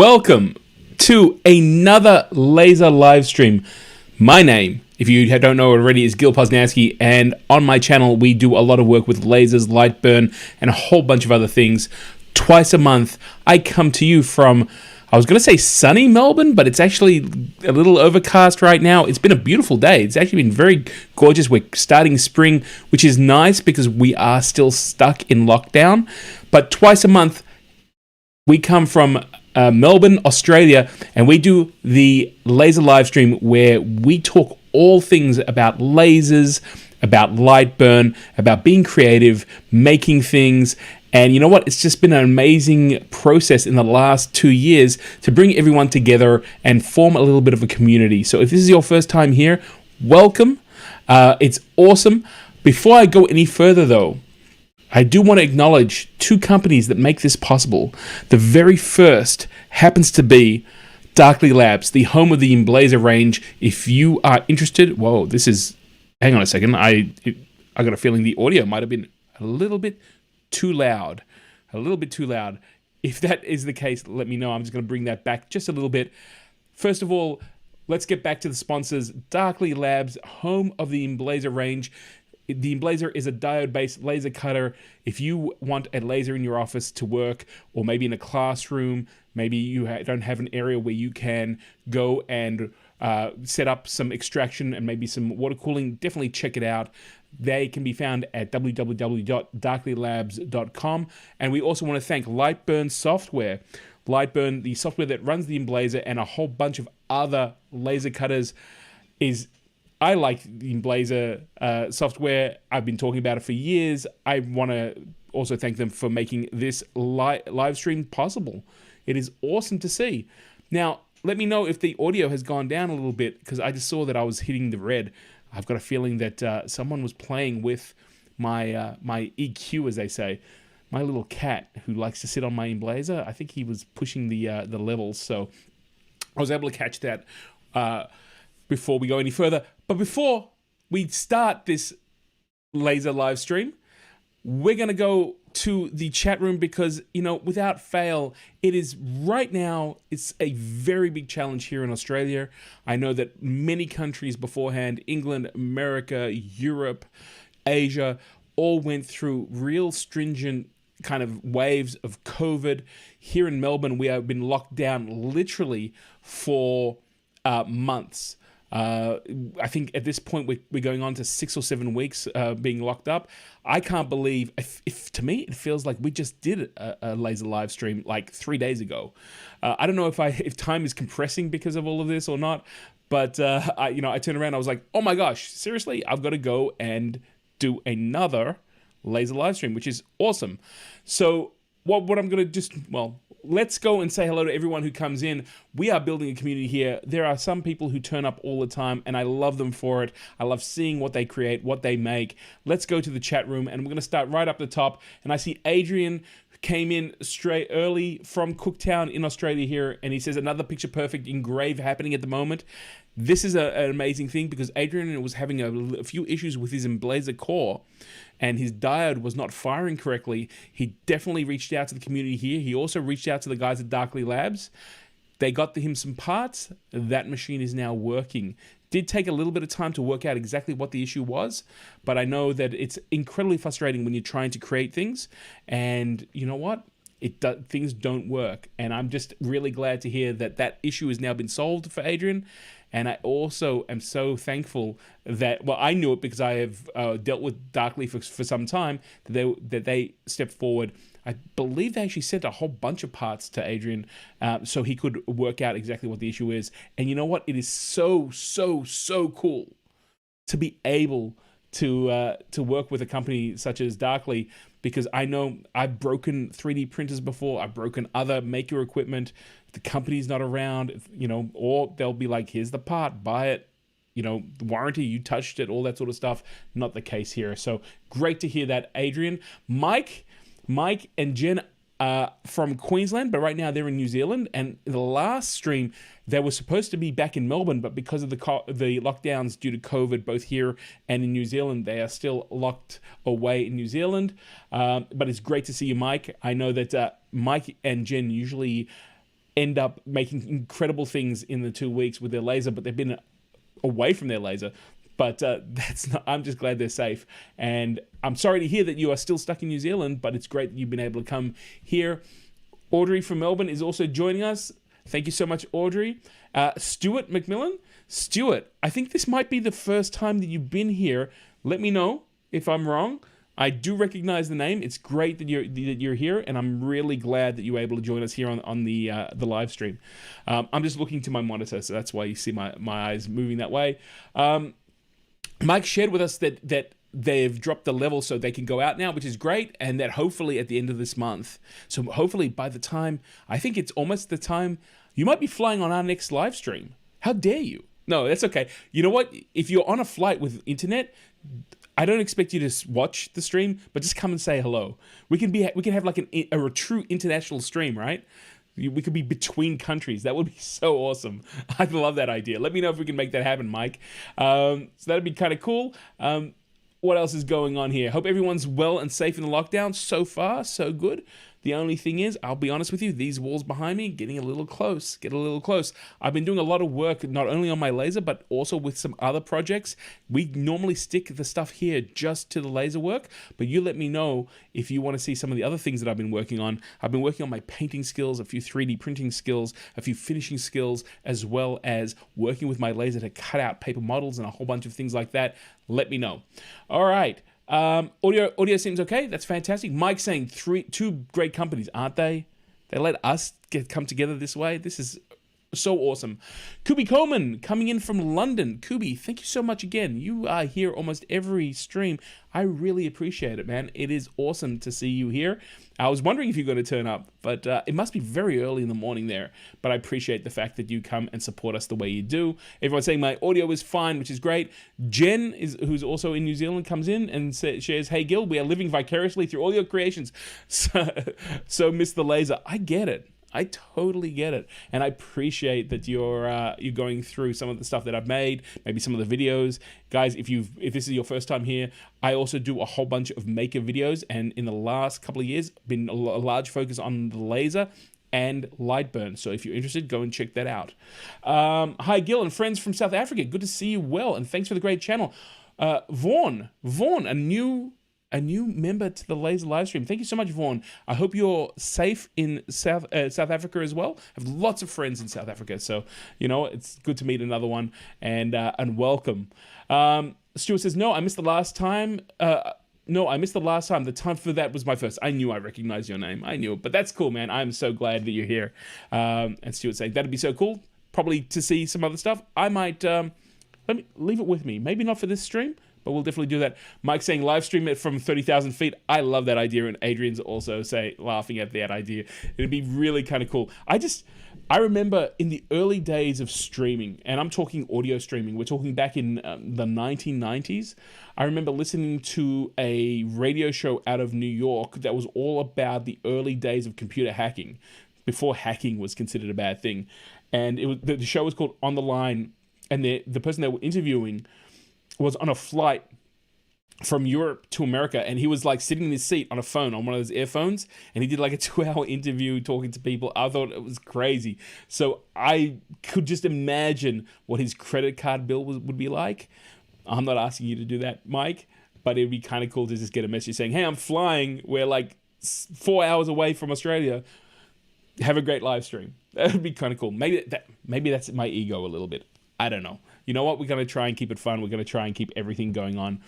Welcome to another laser live stream. My name, if you don't know already, is Gil Poznanski, and on my channel we do a lot of work with lasers, Lightburn, and a whole bunch of other things. Twice a month, I come to you from, I was going to say sunny Melbourne, but it's actually a little overcast right now. It's been a beautiful day. It's actually been very gorgeous. We're starting spring, which is nice because we are still stuck in lockdown. But twice a month, we come from Melbourne, Australia, and we do the laser live stream where we talk all things about lasers, about Lightburn, about being creative, making things. And you know what? It's just been an amazing process in the last 2 years to bring everyone together and form a little bit of a community. So if this is your first time here, welcome. It's awesome. Before I go any further though, I do want to acknowledge two companies that make this possible. The very first happens to be Darkly Labs, the home of the Emblazer range. If you are interested, whoa, this is, hang on a second. I got a feeling the audio might have been a little bit too loud. If that is the case, let me know. I'm just going to bring that back just a little bit. First of all, let's get back to the sponsors. Darkly Labs, home of the Emblazer range. The Emblazer is a diode-based laser cutter. If you want a laser in your office to work, or maybe in a classroom, maybe you don't have an area where you can go and set up some extraction and maybe some water cooling, definitely check it out. They can be found at www.darklylabs.com. And we also want to thank Lightburn software. Lightburn, the software that runs the Emblazer and a whole bunch of other laser cutters, I like the Emblazer software. I've been talking about it for years. I want to also thank them for making this live stream possible. It is awesome to see. Now, let me know if the audio has gone down a little bit, because I just saw that I was hitting the red. I've got a feeling that someone was playing with my my EQ, as they say. My little cat, who likes to sit on my Emblazer, I think he was pushing the levels. So I was able to catch that before we go any further. But before we start this laser live stream, we're going to go to the chat room because, you know, without fail, it is right now, it's a very big challenge here in Australia. I know that many countries beforehand, England, America, Europe, Asia, all went through real stringent kind of waves of COVID. Here in Melbourne, we have been locked down literally for months. I think at this point we're going on to 6 or 7 weeks being locked up. I can't believe, if to me it feels like we just did a laser live stream like 3 days ago. I don't know if time is compressing because of all of this or not, but I turned around, I was like, oh my gosh, seriously, I've got to go and do another laser live stream, which is awesome. So what I'm going to just, let's go and say hello to everyone who comes in. We are building a community here. There are some people who turn up all the time, and I love them for it. I love seeing what they create, what they make. Let's go to the chat room, and we're going to start right up the top. And I see Adrian came in straight early from Cooktown in Australia here, and he says another picture perfect engrave happening at the moment. This is an amazing thing because Adrian was having a few issues with his Emblazer core, and his diode was not firing correctly. He definitely reached out to the community here. He also reached out to the guys at Darkly Labs. They got him some parts. That machine is now working. Did take a little bit of time to work out exactly what the issue was, but I know that it's incredibly frustrating when you're trying to create things, and you know what? Things don't work, and I'm just really glad to hear that issue has now been solved for Adrian. And I also am so thankful that, I knew it because I have dealt with Darkly for some time, that they stepped forward. I believe they actually sent a whole bunch of parts to Adrian so he could work out exactly what the issue is. And you know what? It is so, so, so cool to be able to work with a company such as Darkly, because I know I've broken 3D printers before. I've broken other maker equipment. The company's not around, or they'll be like, here's the part, buy it, the warranty, you touched it, all that sort of stuff. Not the case here. So great to hear that, Adrian. Mike and Jen from Queensland, but right now they're in New Zealand. And the last stream, they were supposed to be back in Melbourne, but because of the lockdowns due to COVID, both here and in New Zealand, they are still locked away in New Zealand. But it's great to see you, Mike. I know that Mike and Jen usually end up making incredible things in the 2 weeks with their laser, but they've been away from their laser. But that's not, I'm just glad they're safe. And I'm sorry to hear that you are still stuck in New Zealand, but it's great that you've been able to come here. Audrey from Melbourne is also joining us. Thank you so much, Audrey. Stuart McMillan. Stuart, I think this might be the first time that you've been here. Let me know if I'm wrong. I do recognize the name. It's great that you're here, and I'm really glad that you were able to join us here on the live stream. I'm just looking to my monitor, so that's why you see my eyes moving that way. Mike shared with us that they've dropped the level so they can go out now, which is great, and that hopefully at the end of this month, so hopefully by the time, I think it's almost the time, you might be flying on our next live stream. How dare you? No, that's okay. You know what? If you're on a flight with internet, I don't expect you to watch the stream, but just come and say hello. We can have like a true international stream, right? We could be between countries. That would be so awesome. I'd love that idea. Let me know if we can make that happen, Mike. So that'd be kind of cool. What else is going on here? Hope everyone's well and safe in the lockdown. So far, so good. The only thing is, I'll be honest with you, these walls behind me getting a little close. I've been doing a lot of work, not only on my laser, but also with some other projects. We normally stick the stuff here just to the laser work, but you let me know if you want to see some of the other things that I've been working on. I've been working on my painting skills, a few 3D printing skills, a few finishing skills, as well as working with my laser to cut out paper models and a whole bunch of things like that. Let me know. All right. Audio seems okay. That's fantastic. Mike's saying two great companies, aren't they? They let us come together this way. This is so awesome. Kubi Coleman coming in from London. Kubi, thank you so much again. You are here almost every stream. I really appreciate it, man. It is awesome to see you here. I was wondering if you're going to turn up, but it must be very early in the morning there. But I appreciate the fact that you come and support us the way you do. Everyone's saying my audio is fine, which is great. Jen, who's also in New Zealand, comes in and shares, "Hey Gil, we are living vicariously through all your creations." So miss the laser. I get it. I totally get it, and I appreciate that you're going through some of the stuff that I've made, maybe some of the videos. Guys, if this is your first time here, I also do a whole bunch of maker videos, and in the last couple of years, been a large focus on the laser and Lightburn. So if you're interested, go and check that out. Hi, Gil and friends from South Africa. Good to see you well, and thanks for the great channel. Vaughn, a new member to the laser live stream. Thank you so much, Vaughn. I hope you're safe in South Africa as well. I have lots of friends in South Africa, so you know it's good to meet another one. And welcome. Stuart says, "No, I missed the last time. The time for that was my first." I knew I recognized your name. I knew it, but that's cool, man. I'm so glad that you're here. And Stuart saying that'd be so cool. Probably to see some other stuff. I might leave it with me. Maybe not for this stream, but we'll definitely do that. Mike saying live stream it from 30,000 feet. I love that idea. And Adrian's also laughing at that idea. It'd be really kind of cool. I remember in the early days of streaming, and I'm talking audio streaming, we're talking back in the 1990s. I remember listening to a radio show out of New York that was all about the early days of computer hacking, before hacking was considered a bad thing. And the show was called On the Line, and the person they were interviewing was on a flight from Europe to America, and he was like sitting in his seat on a phone, on one of those earphones, and he did like a 2-hour interview talking to people. I thought it was crazy. So I could just imagine what his credit card bill would be like. I'm not asking you to do that, Mike, but it'd be kind of cool to just get a message saying, "Hey, I'm flying. We're like 4 hours away from Australia. Have a great live stream." That would be kind of cool. Maybe that's my ego a little bit. I don't know. You know what? We're going to try and keep it fun. We're going to try and keep everything going on.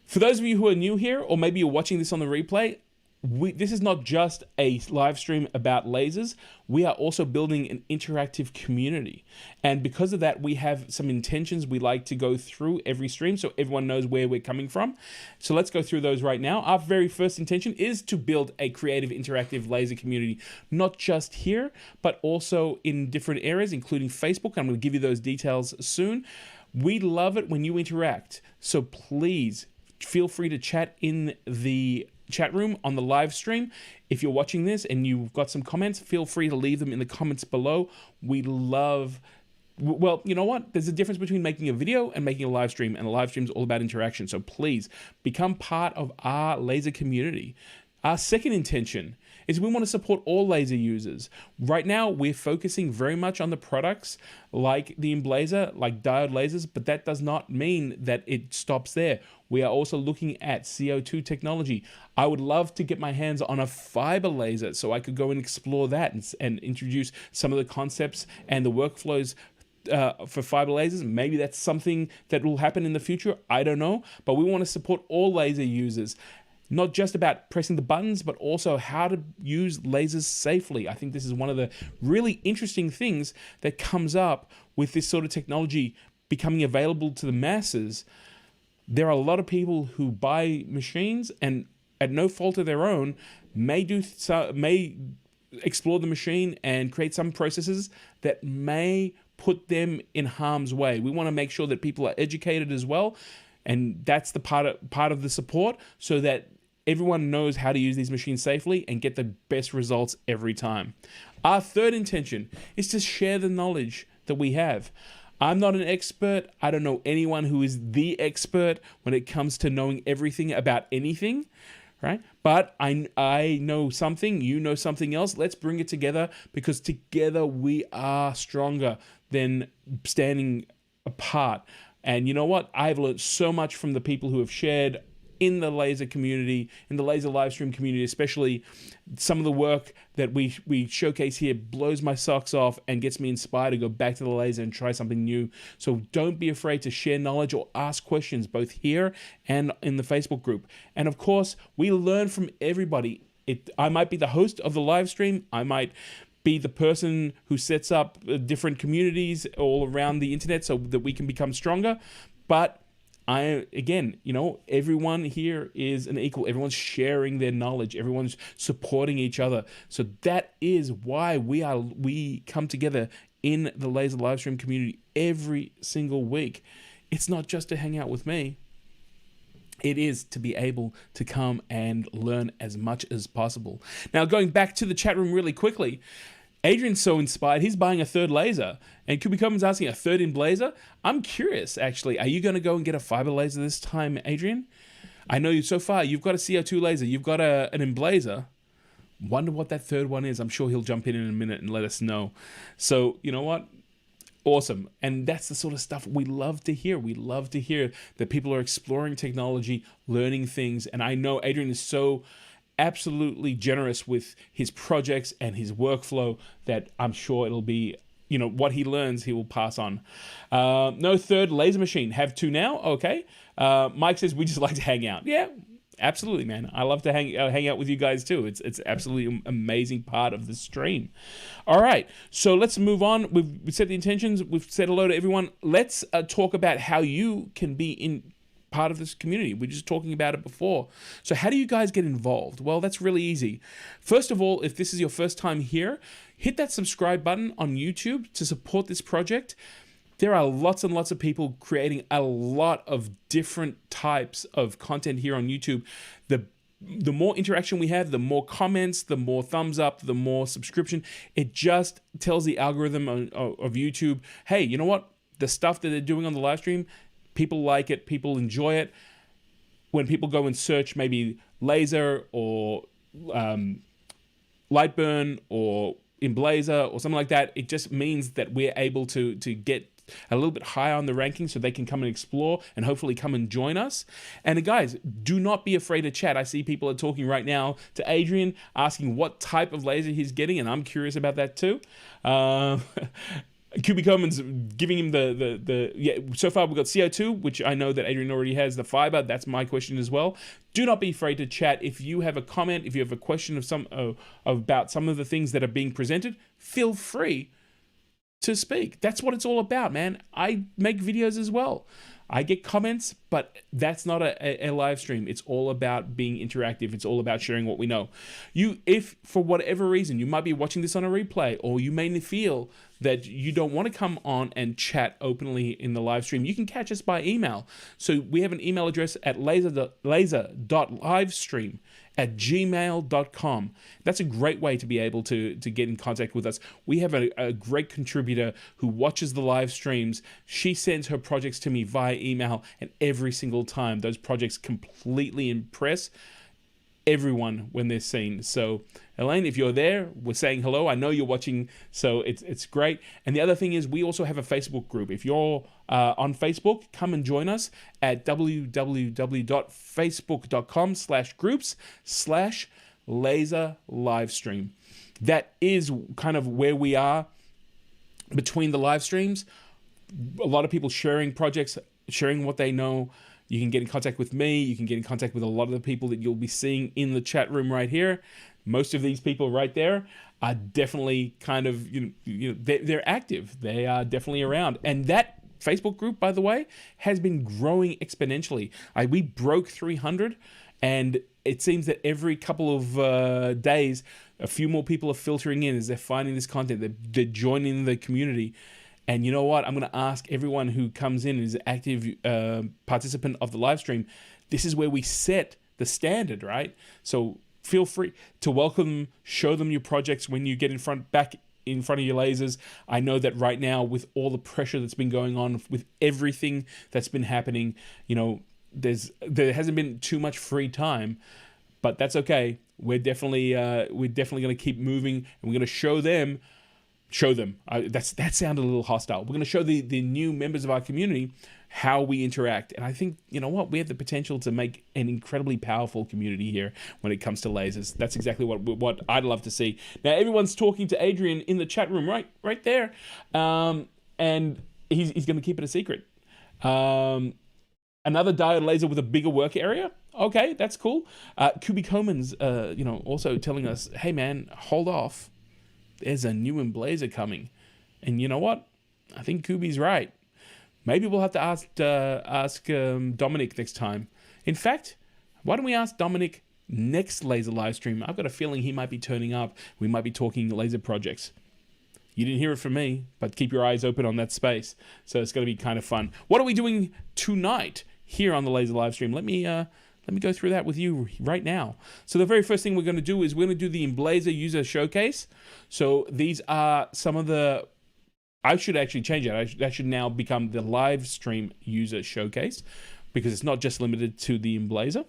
For those of you who are new here, or maybe you're watching this on the replay, this is not just a live stream about lasers. We are also building an interactive community. And because of that, we have some intentions we like to go through every stream so everyone knows where we're coming from. So let's go through those right now. Our very first intention is to build a creative, interactive laser community, not just here, but also in different areas, including Facebook. I'm going to give you those details soon. We love it when you interact. So please feel free to chat in the chat room on the live stream. If you're watching this and you've got some comments, feel free to leave them in the comments below. We love, well, you know what? There's a difference between making a video and making a live stream, and a live stream is all about interaction. So please become part of our laser community. Our second intention is we want to support all laser users. Right now, we're focusing very much on the products like the Emblazer, like diode lasers, but that does not mean that it stops there. We are also looking at CO2 technology. I would love to get my hands on a fiber laser so I could go and explore that and introduce some of the concepts and the workflows for fiber lasers. Maybe that's something that will happen in the future. I don't know. But we want to support all laser users. Not just about pressing the buttons, but also how to use lasers safely. I think this is one of the really interesting things that comes up with this sort of technology becoming available to the masses. There are a lot of people who buy machines and at no fault of their own may explore the machine and create some processes that may put them in harm's way. We want to make sure that people are educated as well, and that's the part of the support, so that everyone knows how to use these machines safely and get the best results every time. Our third intention is to share the knowledge that we have. I'm not an expert. I don't know anyone who is the expert when it comes to knowing everything about anything, right? But I know something, you know something else. Let's bring it together, because together we are stronger than standing apart. And you know what? I've learned so much from the people who have shared in the laser community, in the laser live stream community, especially. Some of the work that we showcase here blows my socks off and gets me inspired to go back to the laser and try something new. So don't be afraid to share knowledge or ask questions, both here and in the Facebook group. And of course, we learn from everybody. I might be the host of the live stream. I might be the person who sets up different communities all around the internet so that we can become stronger. But everyone here is an equal. Everyone's sharing their knowledge. Everyone's supporting each other. So that is why we come together in the laser live stream community every single week. It's not just to hang out with me. It is to be able to come and learn as much as possible. Now, going back to the chat room really quickly, Adrian's so inspired, he's buying a third laser. And Kubi Coleman's asking, a third Emblazer? I'm curious, actually. Are you going to go and get a fiber laser this time, Adrian? I know so far you've got a CO2 laser, you've got an Emblazer. Wonder what that third one is. I'm sure he'll jump in a minute and let us know. So, you know what? Awesome. And that's the sort of stuff we love to hear. We love to hear that people are exploring technology, learning things. And I know Adrian is so absolutely generous with his projects and his workflow that I'm sure it'll be, what he learns, he will pass on. No third laser machine. Have two now? Okay. Mike says we just like to hang out. Yeah, absolutely, man. I love to hang out with you guys too. It's absolutely an amazing part of the stream. All right, so let's move on. We've set the intentions. We've said hello to everyone. Let's talk about how you can be in part of this community. We're just talking about it before. So how do you guys get involved? Well, that's really easy. First of all, if this is your first time here, hit that subscribe button on YouTube to support this project. There are lots and lots of people creating a lot of different types of content here on YouTube. The more interaction we have, the more comments, the more thumbs up, the more subscription. It just tells the algorithm of YouTube, hey, you know what? The stuff that they're doing on the live stream, people like it, people enjoy it. When people go and search maybe laser or Lightburn or Emblazer or something like that, it just means that we're able to get a little bit higher on the ranking so they can come and explore and hopefully come and join us. And guys, do not be afraid to chat. I see people are talking right now to Adrian, asking what type of laser he's getting, and I'm curious about that too. Kubi Coleman's giving him so far we've got CO2, which I know that Adrian already has, the fiber. That's my question as well. Do not be afraid to chat. If you have a comment, if you have a question about some of the things that are being presented, feel free to speak. That's what it's all about, man. I make videos as well. I get comments, but that's not a live stream. It's all about being interactive. It's all about sharing what we know. If for whatever reason you might be watching this on a replay, or you may feel that you don't want to come on and chat openly in the live stream, you can catch us by email. So we have an email address at laser.livestream@gmail.com. That's a great way to be able to get in contact with us. We have a great contributor who watches the live streams. She sends her projects to me via email, and every single time those projects completely impress. everyone when they're seen. So Elaine, if you're there, we're saying hello. I know you're watching, so it's great. And the other thing is we also have a Facebook group. If you're on Facebook, come and join us at www.facebook.com/groups/laser livestream. That is kind of where we are between the live streams. A lot of people sharing projects, sharing what they know. You can get in contact with me. You can get in contact with a lot of the people that you'll be seeing in the chat room right here. Most of these people right there are definitely kind of, they're active. They are definitely around. And that Facebook group, by the way, has been growing exponentially. We broke 300, and it seems that every couple of days, a few more people are filtering in as they're finding this content. They're joining the community. And you know what? I'm going to ask everyone who comes in and is an active participant of the live stream, this is where we set the standard, right? So feel free to welcome them, show them your projects when you get back in front of your lasers. I know that right now, with all the pressure that's been going on, with everything that's been happening, there hasn't been too much free time, but that's okay. We're definitely going to keep moving, and we're going to show them. That sounded a little hostile. We're going to show the new members of our community how we interact. And I think, you know what, we have the potential to make an incredibly powerful community here when it comes to lasers. That's exactly what I'd love to see. Now, everyone's talking to Adrian in the chat room right there. And he's going to keep it a secret. Another diode laser with a bigger work area. Okay, that's cool. Kubi Koman's, also telling us, hey man, hold off. There's a new emblazer coming. And you know what? I think Kubi's right. Maybe we'll have to ask Dominic next time. In fact, why don't we ask Dominic next laser live stream? I've got a feeling he might be turning up. We might be talking laser projects. You didn't hear it from me, but keep your eyes open on that space. So it's going to be kind of fun. What are we doing tonight here on the laser live stream? Let me go through that with you right now. So the very first thing we're going to do is we're going to do the Emblazer user showcase. So these are some of the, I should actually change it. That should now become the live stream user showcase, because it's not just limited to the Emblazer.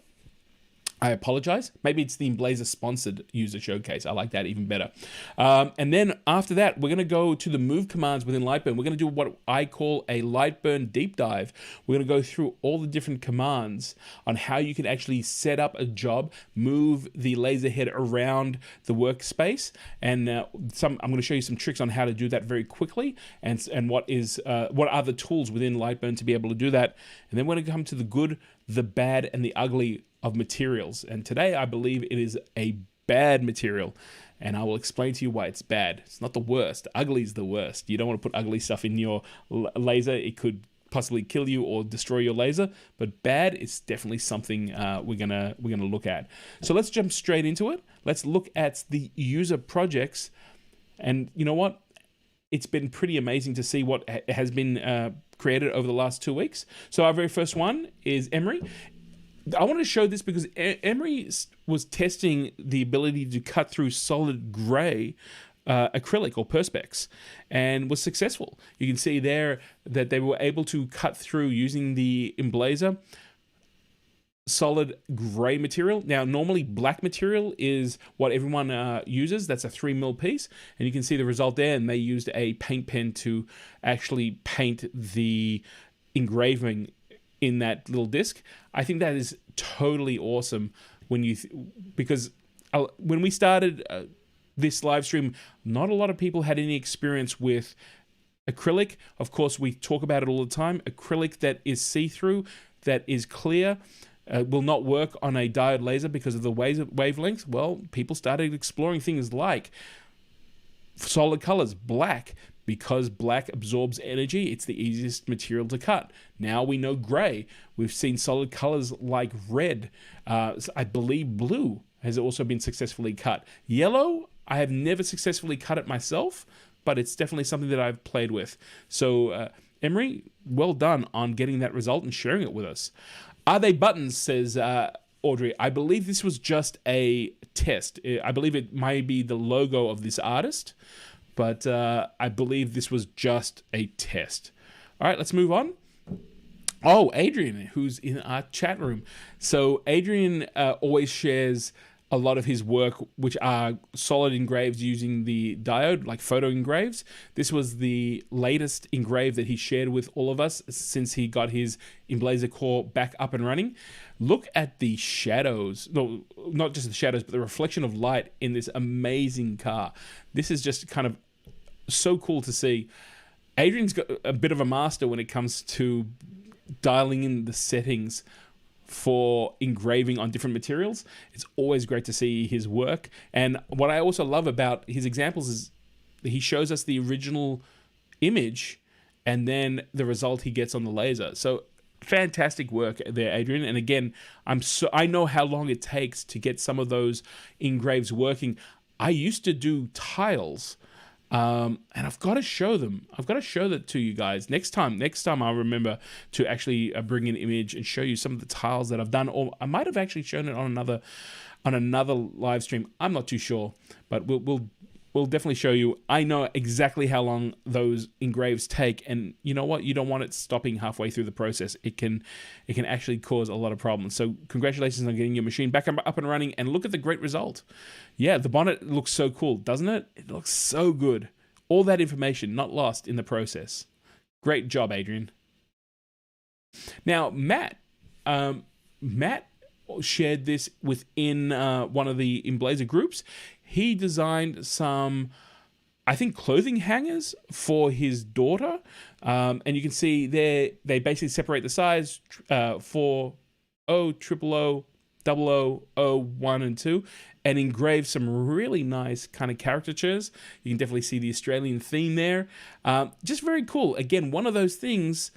I apologize. Maybe it's the Emblazer sponsored user showcase. I like that even better. And then after that, we're going to go to the move commands within Lightburn. We're going to do what I call a Lightburn deep dive. We're going to go through all the different commands on how you can actually set up a job, move the laser head around the workspace, and I'm going to show you some tricks on how to do that very quickly, and what are the tools within Lightburn to be able to do that. And then we're going to come to the good, the bad, and the ugly of materials. And today I believe it is a bad material, and I will explain to you why it's bad. It's not the worst. Ugly is the worst. You don't want to put ugly stuff in your laser. It could possibly kill you or destroy your laser, but bad is definitely something we're gonna look at. So let's jump straight into it. Let's look at the user projects. And you know what? It's been pretty amazing to see what has been created over the last 2 weeks. So our very first one is Emery. I want to show this because Emery was testing the ability to cut through solid gray acrylic or perspex, and was successful. You can see there that they were able to cut through using the Emblazer solid gray material. Now, normally black material is what everyone uses. That's a 3mm piece, and you can see the result there. And they used a paint pen to actually paint the engraving in that little disc. I think that is totally awesome because when we started this live stream, not a lot of people had any experience with acrylic. Of course, we talk about it all the time. Acrylic that is see-through, that is clear, will not work on a diode laser because of the wavelengths. Well, people started exploring things like solid colors, black. Because black absorbs energy, it's the easiest material to cut. Now we know gray. We've seen solid colors like red. I believe blue has also been successfully cut. Yellow, I have never successfully cut it myself, but it's definitely something that I've played with. So Emery, well done on getting that result and sharing it with us. Are they buttons, says Audrey. I believe this was just a test. I believe it might be the logo of this artist, but I believe this was just a test. All right, let's move on. Oh, Adrian, who's in our chat room. So Adrian always shares a lot of his work, which are solid engraves using the diode, like photo engraves. This was the latest engrave that he shared with all of us since he got his Emblazer core back up and running. Look at the shadows, no, not just the shadows, but the reflection of light in this amazing car. This is just kind of so cool to see. Adrian's got a bit of a master when it comes to dialing in the settings for engraving on different materials. It's always great to see his work. And what I also love about his examples is he shows us the original image and then the result he gets on the laser. So fantastic work there, Adrian. And again, I know how long it takes to get some of those engraves working. I used to do tiles, and I've got to show them. I've got to show that to you guys next time. I'll remember to actually bring an image and show you some of the tiles that I've done. Or I might have actually shown it on another live stream. I'm not too sure, but we'll definitely show you. I know exactly how long those engraves take, and you know what? You don't want it stopping halfway through the process. It can actually cause a lot of problems. So congratulations on getting your machine back up and running, and look at the great result. Yeah, the bonnet looks so cool, doesn't it? It looks so good. All that information not lost in the process. Great job, Adrian. Now, Matt shared this within one of the Emblazer groups. He designed some, I think, clothing hangers for his daughter. And you can see there, they basically separate the size for 0, 000, 00, 1, and 2, and engrave some really nice kind of caricatures. You can definitely see the Australian theme there. Just very cool. Again, one of those things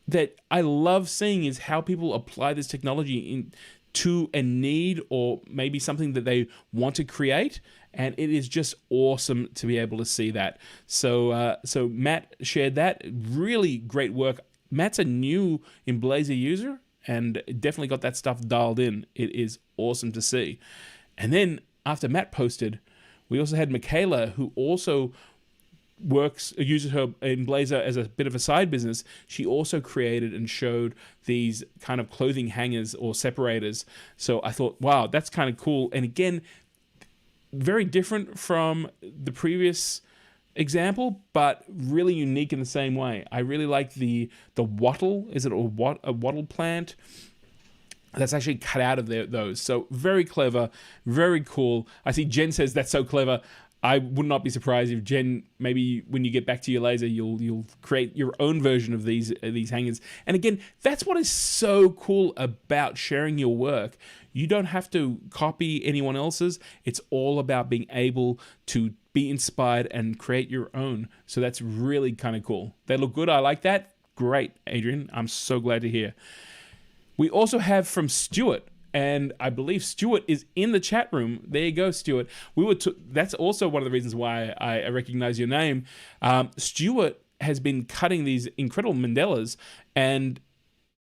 that I love seeing is how people apply this technology to a need or maybe something that they want to create, and it is just awesome to be able to see that. So Matt shared that. Really great work. Matt's a new Emblazer user and definitely got that stuff dialed in. It is awesome to see. And then after Matt posted, we also had Michaela, who also uses her Emblazer as a bit of a side business. She also created and showed these kind of clothing hangers or separators. So I thought, wow, that's kind of cool. And again, very different from the previous example, but really unique in the same way. I really like the wattle. Is it a wattle plant? That's actually cut out of those. So very clever, very cool. I see Jen says that's so clever. I would not be surprised if Jen, maybe when you get back to your laser, you'll create your own version of these hangers. And again, that's what is so cool about sharing your work. You don't have to copy anyone else's. It's all about being able to be inspired and create your own. So that's really kind of cool. They look good. I like that. Great, Adrian. I'm so glad to hear. We also have from Stuart, and I believe Stuart is in the chat room. There you go, Stuart. That's also one of the reasons why I recognize your name. Stuart has been cutting these incredible mandalas, and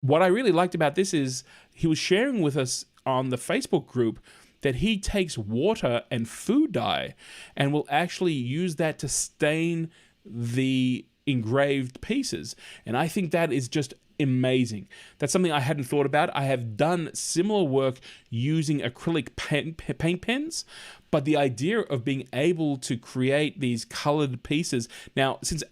what I really liked about this is he was sharing with us on the Facebook group that he takes water and food dye and will actually use that to stain the engraved pieces. And I think that is just amazing. That's something I hadn't thought about. I have done similar work using acrylic paint pens, but the idea of being able to create these colored pieces. Now, since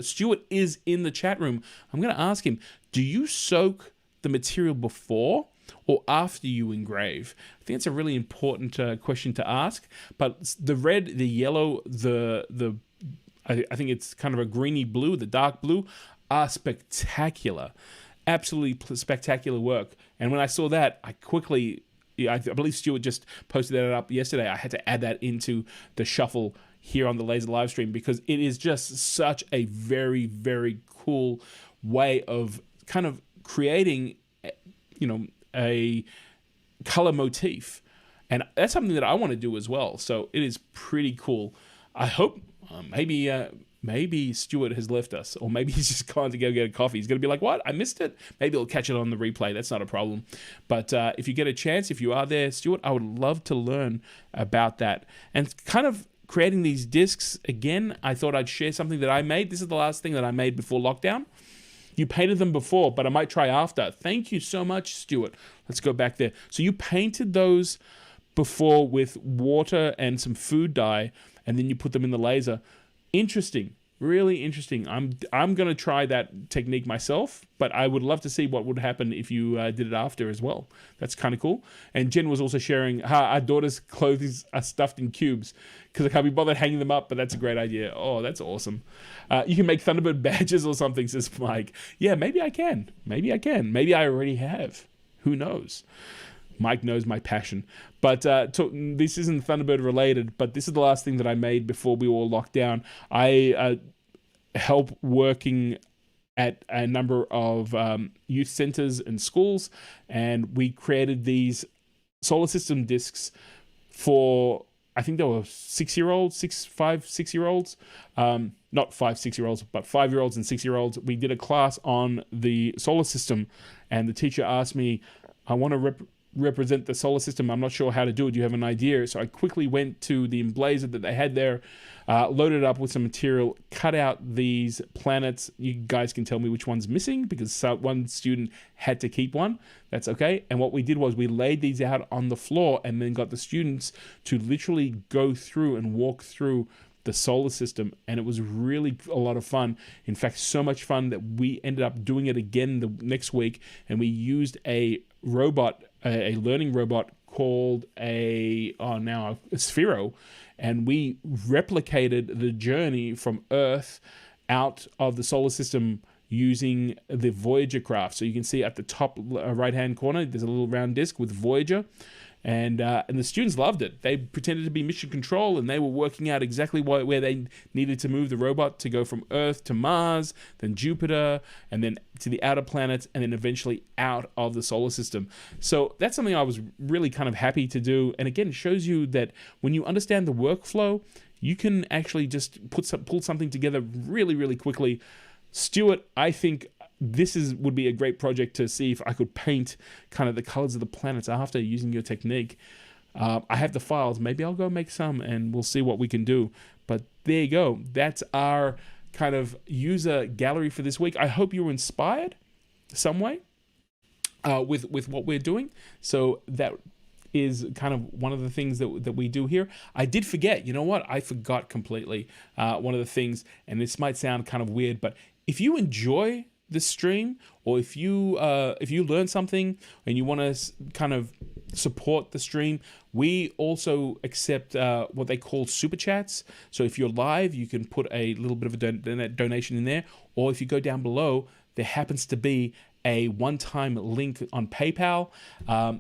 Stuart is in the chat room, I'm going to ask him, do you soak the material before or after you engrave? I think it's a really important question to ask. But the red, the yellow, I think it's kind of a greeny blue, the dark blue, are spectacular. Absolutely spectacular work. And when I saw that, I believe Stuart just posted that up yesterday. I had to add that into the shuffle here on the Laser live stream because it is just such a very, very cool way of kind of creating, a color motif. And that's something that I want to do as well. So it is pretty cool. I hope maybe Stuart has left us, or maybe he's just gone to go get a coffee. He's going to be like, what? I missed it? Maybe he'll catch it on the replay. That's not a problem. But if you get a chance, if you are there, Stuart, I would love to learn about that. And kind of creating these discs, again, I thought I'd share something that I made. This is the last thing that I made before lockdown. You painted them before, but I might try after. Thank you so much, Stuart. Let's go back there. So you painted those before with water and some food dye, and then you put them in the laser. Interesting. Really interesting. I'm going to try that technique myself, but I would love to see what would happen if you did it after as well. That's kind of cool. And Jen was also sharing how our daughter's clothes are stuffed in cubes because I can't be bothered hanging them up, but that's a great idea. Oh, that's awesome. You can make Thunderbird badges or something, says Mike. Yeah, maybe I can. Maybe I can. Maybe I already have. Who knows? Mike knows my passion. But this isn't Thunderbird related, but this is the last thing that I made before we were locked down. I help working at a number of youth centers and schools, and we created these solar system discs for, I think they were 6-year-olds, 6-year-olds. Not 5, 6-year-olds, but 5-year-olds and 6-year-olds. We did a class on the solar system, and the teacher asked me, I want to represent the solar system. I'm not sure how to do it. Do you have an idea? So I quickly went to the emblazer that they had there, loaded it up with some material, cut out these planets. You guys can tell me which one's missing because one student had to keep one. That's okay. And what we did was we laid these out on the floor and then got the students to literally go through and walk through the solar system, and it was really a lot of fun. In fact, so much fun that we ended up doing it again the next week, and we used a robot, a learning robot called a Sphero, and we replicated the journey from Earth out of the solar system using the Voyager craft. So you can see at the top right hand corner there's a little round disc with Voyager, and the students loved it. They pretended to be mission control, and they were working out exactly where they needed to move the robot to go from Earth to Mars, then Jupiter, and then to the outer planets, and then eventually out of the solar system. So that's something I was really kind of happy to do. And again, it shows you that when you understand the workflow, you can actually just pull something together really, really quickly. Stuart, I think this would be a great project to see if I could paint kind of the colors of the planets after using your technique. I have the files. Maybe I'll go make some and we'll see what we can do. But there you go. That's our kind of user gallery for this week. I hope you were inspired some way with what we're doing. So that is kind of one of the things that we do here. I did forget, you know what? I forgot completely one of the things, and this might sound kind of weird, but if you enjoy this stream, or if you learn something and you want to kind of support the stream, we also accept what they call super chats. So if you're live, you can put a little bit of a donation in there, or if you go down below, there happens to be a one-time link on PayPal.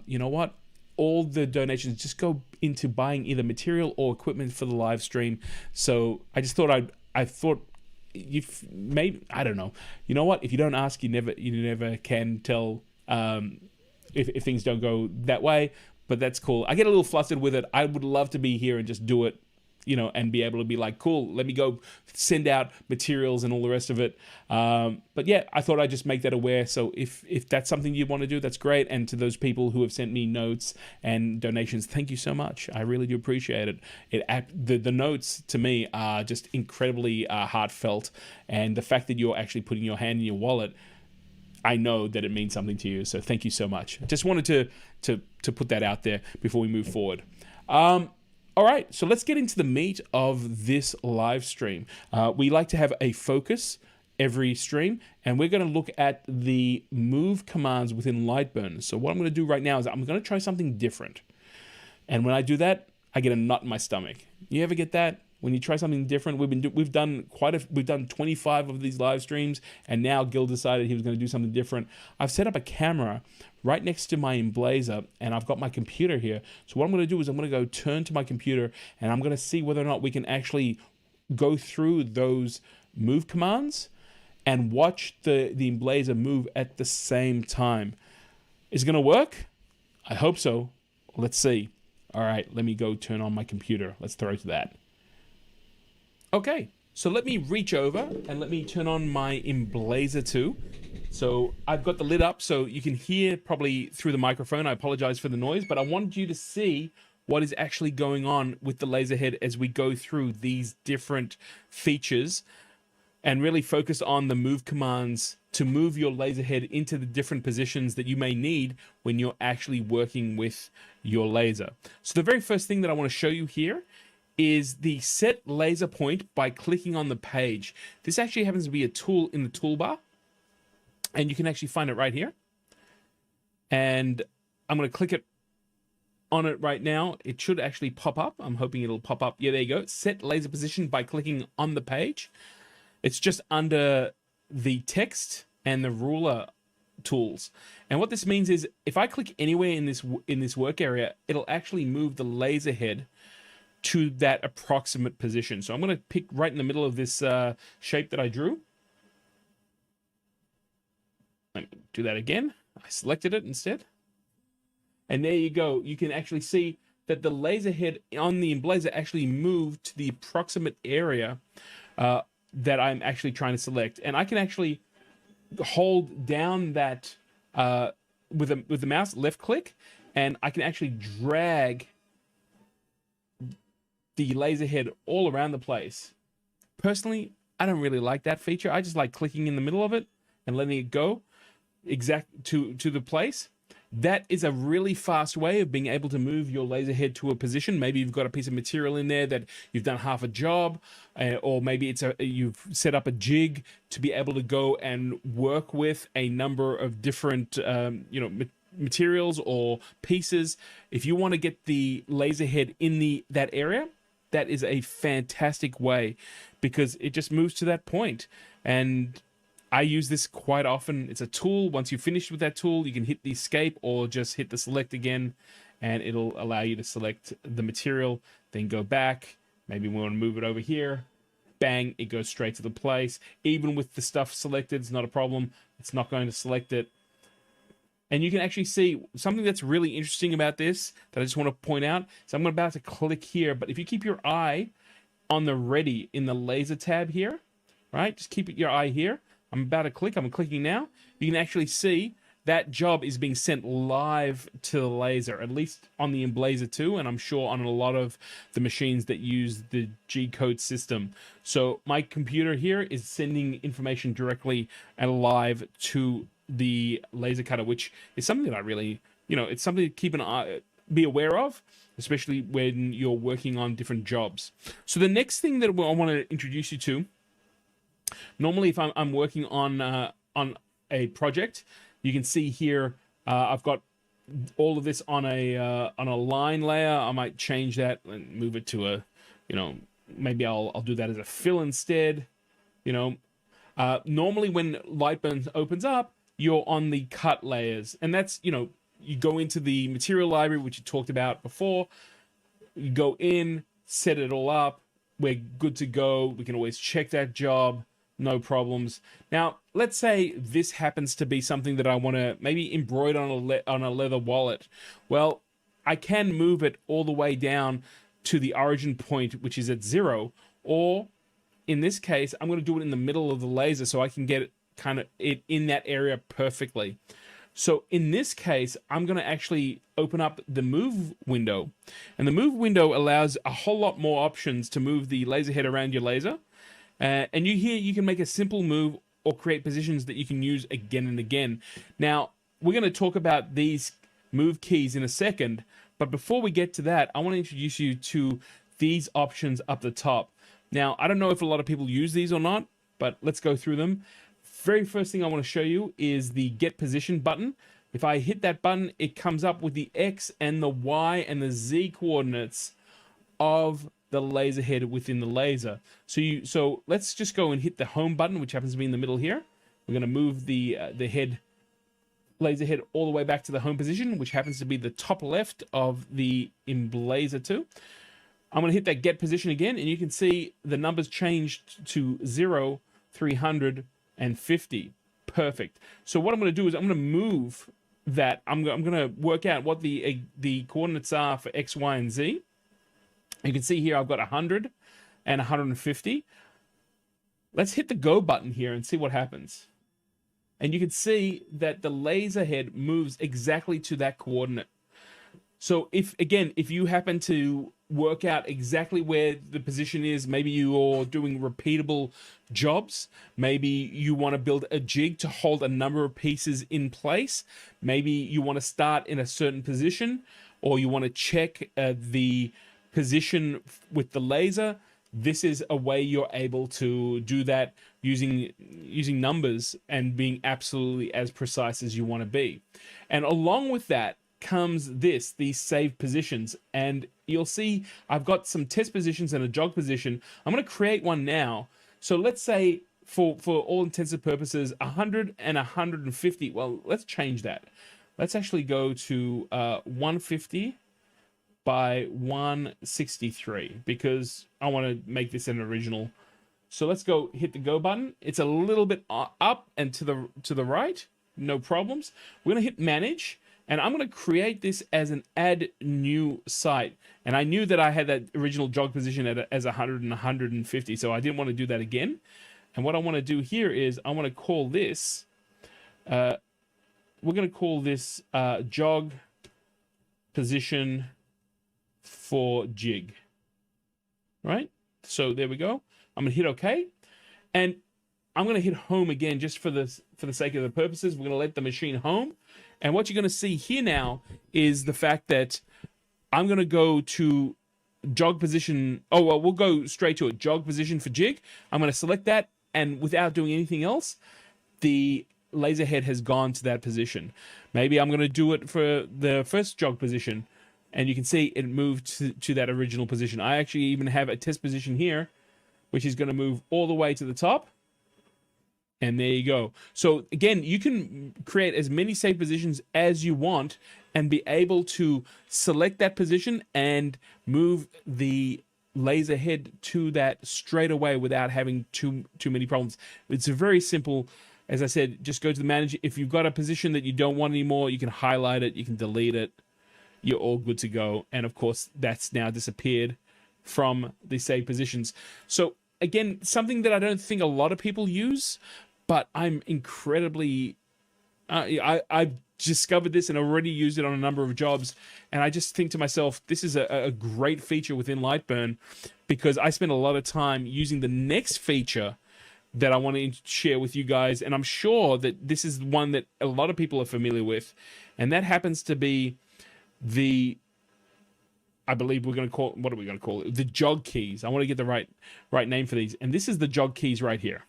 You know what? All the donations just go into buying either material or equipment for the live stream. So I just thought I thought, I don't know. You know what? If you don't ask, you never can tell if things don't go that way. But that's cool. I get a little flustered with it. I would love to be here and just do it, and be able to be like, cool, let me go send out materials and all the rest of it. But yeah, I thought I'd just make that aware. So if that's something you want to do, that's great. And to those people who have sent me notes and donations, thank you so much. I really do appreciate it. The notes to me are just incredibly heartfelt. And the fact that you're actually putting your hand in your wallet, I know that it means something to you. So thank you so much. Just wanted to put that out there before we move forward. All right, so let's get into the meat of this live stream. We like to have a focus every stream, and we're going to look at the move commands within Lightburn. So what I'm going to do right now is I'm going to try something different. And when I do that, I get a knot in my stomach. You ever get that? When you try something different, we've done 25 of these live streams, and now Gil decided he was going to do something different. I've set up a camera right next to my emblazer, and I've got my computer here. So what I'm going to do is I'm going to go turn to my computer, and I'm going to see whether or not we can actually go through those move commands and watch the emblazer move at the same time. Is it going to work? I hope so. Let's see. All right, let me go turn on my computer. Let's throw to that. Okay, so let me reach over and let me turn on my emblazer too. So I've got the lid up so you can hear probably through the microphone. I apologize for the noise, but I wanted you to see what is actually going on with the laser head as we go through these different features and really focus on the move commands to move your laser head into the different positions that you may need when you're actually working with your laser. So the very first thing that I want to show you here is the set laser point by clicking on the page. This actually happens to be a tool in the toolbar, and you can actually find it right here. And I'm going to click it on it right now. It should actually pop up. I'm hoping it'll pop up. Yeah, there you go. Set laser position by clicking on the page. It's just under the text and the ruler tools. And what this means is if I click anywhere in this work area, it'll actually move the laser head to that approximate position. So I'm going to pick right in the middle of this shape that I drew. Let me do that again. I selected it instead. And there you go. You can actually see that the laser head on the emblazer actually moved to the approximate area that I'm actually trying to select. And I can actually hold down that with the mouse, left click, and I can actually drag the laser head all around the place. Personally, I don't really like that feature. I just like clicking in the middle of it and letting it go exact to the place. That is a really fast way of being able to move your laser head to a position. Maybe you've got a piece of material in there that you've done half a job, or maybe you've set up a jig to be able to go and work with a number of different materials or pieces. If you want to get the laser head in that area, that is a fantastic way because it just moves to that point. And I use this quite often. It's a tool. Once you've finished with that tool, you can hit the escape or just hit the select again, and it'll allow you to select the material, then go back. Maybe we want to move it over here. Bang, it goes straight to the place. Even with the stuff selected, it's not a problem. It's not going to select it. And you can actually see something that's really interesting about this that I just want to point out. So I'm about to click here, but if you keep your eye on the ready in the laser tab here, right? Just keep your eye here. I'm about to click. I'm clicking now. You can actually see that job is being sent live to the laser, at least on the Emblazer 2, and I'm sure on a lot of the machines that use the G-code system. So my computer here is sending information directly and live to the laser cutter, which is something that I really, it's something to keep an eye, be aware of, especially when you're working on different jobs. So the next thing that I want to introduce you to, normally if I'm working on a project, you can see here I've got all of this on a line layer. I might change that and move it to a, maybe I'll do that as a fill instead. Normally when Lightburn opens up, you're on the cut layers, and that's, you go into the material library, which you talked about before. You go in, set it all up. We're good to go. We can always check that job. No problems. Now, let's say this happens to be something that I want to maybe embroider on a leather wallet. Well, I can move it all the way down to the origin point, which is at 0. Or, in this case, I'm going to do it in the middle of the laser so I can get it in that area perfectly. So in this case, I'm going to actually open up the move window. And the move window allows a whole lot more options to move the laser head around your laser. And you can make a simple move or create positions that you can use again and again. Now, we're going to talk about these move keys in a second, but before we get to that, I want to introduce you to these options up the top. Now, I don't know if a lot of people use these or not, but let's go through them. Very first thing I want to show you is the Get Position button. If I hit that button, it comes up with the X and the Y and the Z coordinates of the laser head within the laser. So let's just go and hit the home button, which happens to be in the middle here. We're going to move the laser head all the way back to the home position, which happens to be the top left of the Emblazer 2. I'm going to hit that Get Position again, and you can see the numbers changed to 0, 300, and 50. Perfect. So what I'm going to do is I'm going to move that. I'm going to work out what the coordinates are for X, Y, and Z. You can see here I've got 100 and 150. Let's hit the Go button here and see what happens. And you can see that the laser head moves exactly to that coordinate. So if you happen to work out exactly where the position is, maybe you're doing repeatable jobs, maybe you want to build a jig to hold a number of pieces in place, maybe you want to start in a certain position, or you want to check the position with the laser, this is a way you're able to do that using numbers and being absolutely as precise as you want to be. And along with that comes these saved positions, and you'll see I've got some test positions and a jog position. I'm going to create one now. So let's say for all intents and purposes 100 and 150. Well, let's change that. Let's actually go to 150 by 163 because I want to make this an original. So let's go hit the go button. It's a little bit up and to the right, no problems. We're going to hit manage, and I'm going to create this as an add new site. And I knew that I had that original jog position as 100 and 150, so I didn't want to do that again. And what I want to do here is I want to call this, we're going to call this jog position for jig, right? So there we go. I'm going to hit OK, and I'm going to hit home again just for the sake of the purposes. We're going to let the machine home. And what you're going to see here now is the fact that I'm going to go to jog position. Oh, well, we'll go straight to it. Jog position for jig. I'm going to select that, and without doing anything else, the laser head has gone to that position. Maybe I'm going to do it for the first jog position, and you can see it moved to that original position. I actually even have a test position here, which is going to move all the way to the top. And there you go. So again, you can create as many saved positions as you want and be able to select that position and move the laser head to that straight away without having too many problems. It's a very simple, as I said, just go to the manager. If you've got a position that you don't want anymore, you can highlight it, you can delete it. You're all good to go. And of course, that's now disappeared from the saved positions. So again, something that I don't think a lot of people use, but I'm incredibly, I've discovered this and already used it on a number of jobs. And I just think to myself, this is a great feature within Lightburn, because I spend a lot of time using the next feature that I want to share with you guys. And I'm sure that this is one that a lot of people are familiar with. And that happens to be I believe we're going to call, what are we going to call it? The jog keys. I want to get the right name for these. And this is the jog keys right here.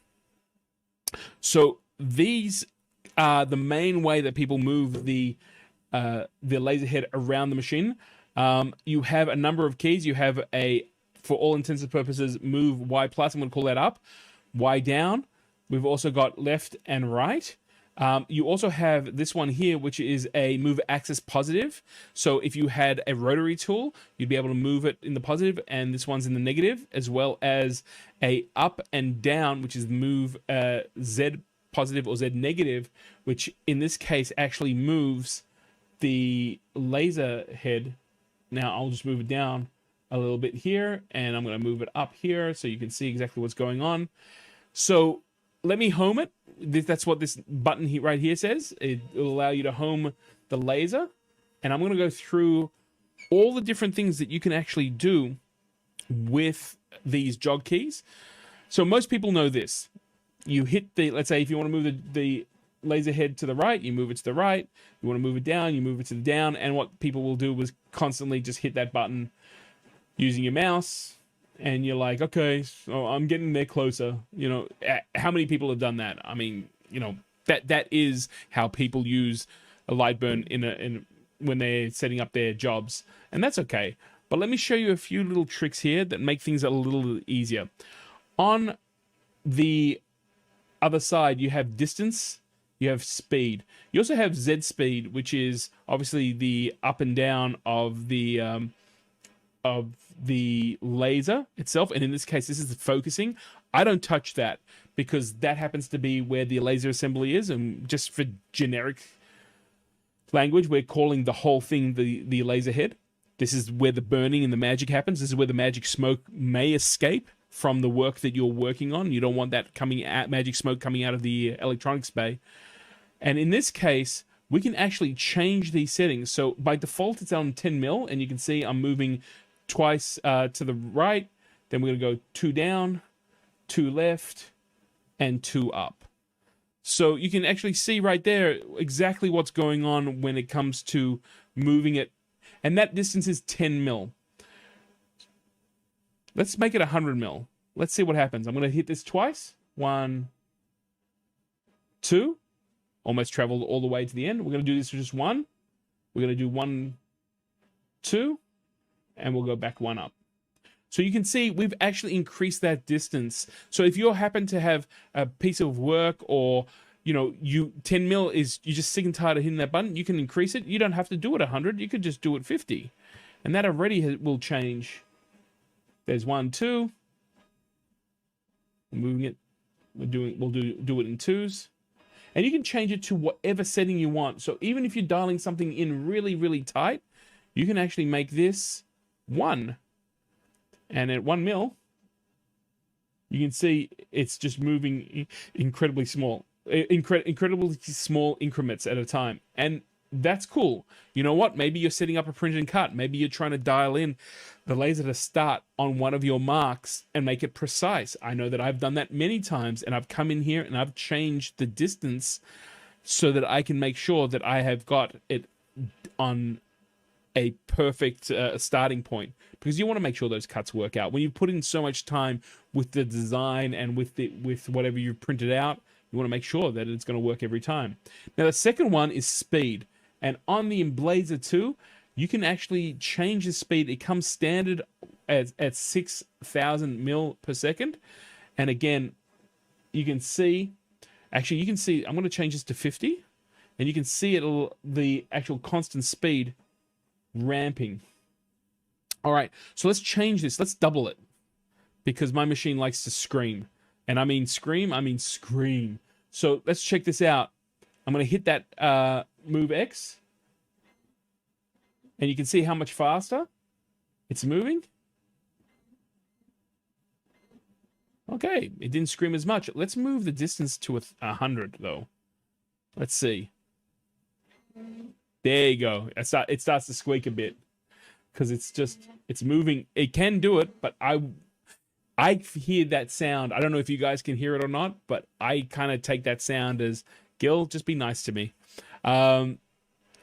So these are the main way that people move the laser head around the machine. You have a number of keys. You have for all intents and purposes, move Y plus. I'm going to call that up. Y down. We've also got left and right. You also have this one here, which is a move axis positive. So if you had a rotary tool, you'd be able to move it in the positive, and this one's in the negative, as well as a up and down, which is move Z positive or Z negative, which in this case actually moves the laser head. Now I'll just move it down a little bit here, and I'm going to move it up here so you can see exactly what's going on. So let me home it. That's what this button right here says. It will allow you to home the laser. And I'm going to go through all the different things that you can actually do with these jog keys. So most people know this. You hit let's say if you want to move the laser head to the right, you move it to the right. You want to move it down, you move it to the down. And what people will do is constantly just hit that button using your mouse. And you're like, okay, so I'm getting there closer. You know, how many people have done that? I mean, you know, that is how people use a Lightburn when they're setting up their jobs, and that's okay. But let me show you a few little tricks here that make things a little easier. On the other side, you have distance, you have speed. You also have Z speed, which is obviously the up and down of the laser itself, and in this case this is the focusing. I don't touch that because that happens to be where the laser assembly is, and just for generic language we're calling the whole thing the laser head. This is where the burning and the magic happens. This is where the magic smoke may escape from the work that you're working on. You don't want that magic smoke coming out of the electronics bay. And in this case, we can actually change these settings. So by default, it's on 10 mil, and you can see I'm moving twice to the right. Then we're gonna go 2 down, 2 left, and 2 up. So you can actually see right there exactly what's going on when it comes to moving it. And that distance is 10 mil. Let's make it 100 mil. Let's see what happens. I'm going to hit this twice. 1, 2. Almost traveled all the way to the end. We're going to do this for just 1. We're going to do 1, 2. And we'll go back 1 up. So you can see we've actually increased that distance. So if you happen to have a piece of work, or 10 mil is, you're just sick and tired of hitting that button, you can increase it. You don't have to do it 100. You could just do it 50. And that already will change. There's 1, 2. Moving it. We'll do it in 2s. And you can change it to whatever setting you want. So even if you're dialing something in really, really tight, you can actually make this 1. And at 1 mil, you can see it's just moving incredibly small increments at a time. And that's cool. You know what? Maybe you're setting up a print and cut. Maybe you're trying to dial in the laser to start on one of your marks and make it precise. I know that I've done that many times, and I've come in here and I've changed the distance so that I can make sure that I have got it on a perfect starting point, because you want to make sure those cuts work out. When you put in so much time with the design and with whatever you've printed out, you want to make sure that it's going to work every time. Now the second one is speed, and on the Emblazer 2, you can actually change the speed. It comes standard at 6,000 mil per second, and again, you can see. Actually, you can see. I'm going to change this to 50, and you can see the actual constant speed ramping. All right, so let's change this. Let's double it, because my machine likes to scream. And I mean scream, I mean scream. So let's check this out. I'm going to hit that move X. And you can see how much faster it's moving. Okay, it didn't scream as much. Let's move the distance to 100, though. Let's see. There you go. It starts to squeak a bit, because it's moving. It can do it, but I hear that sound. I don't know if you guys can hear it or not, but I kind of take that sound as, Gil, just be nice to me.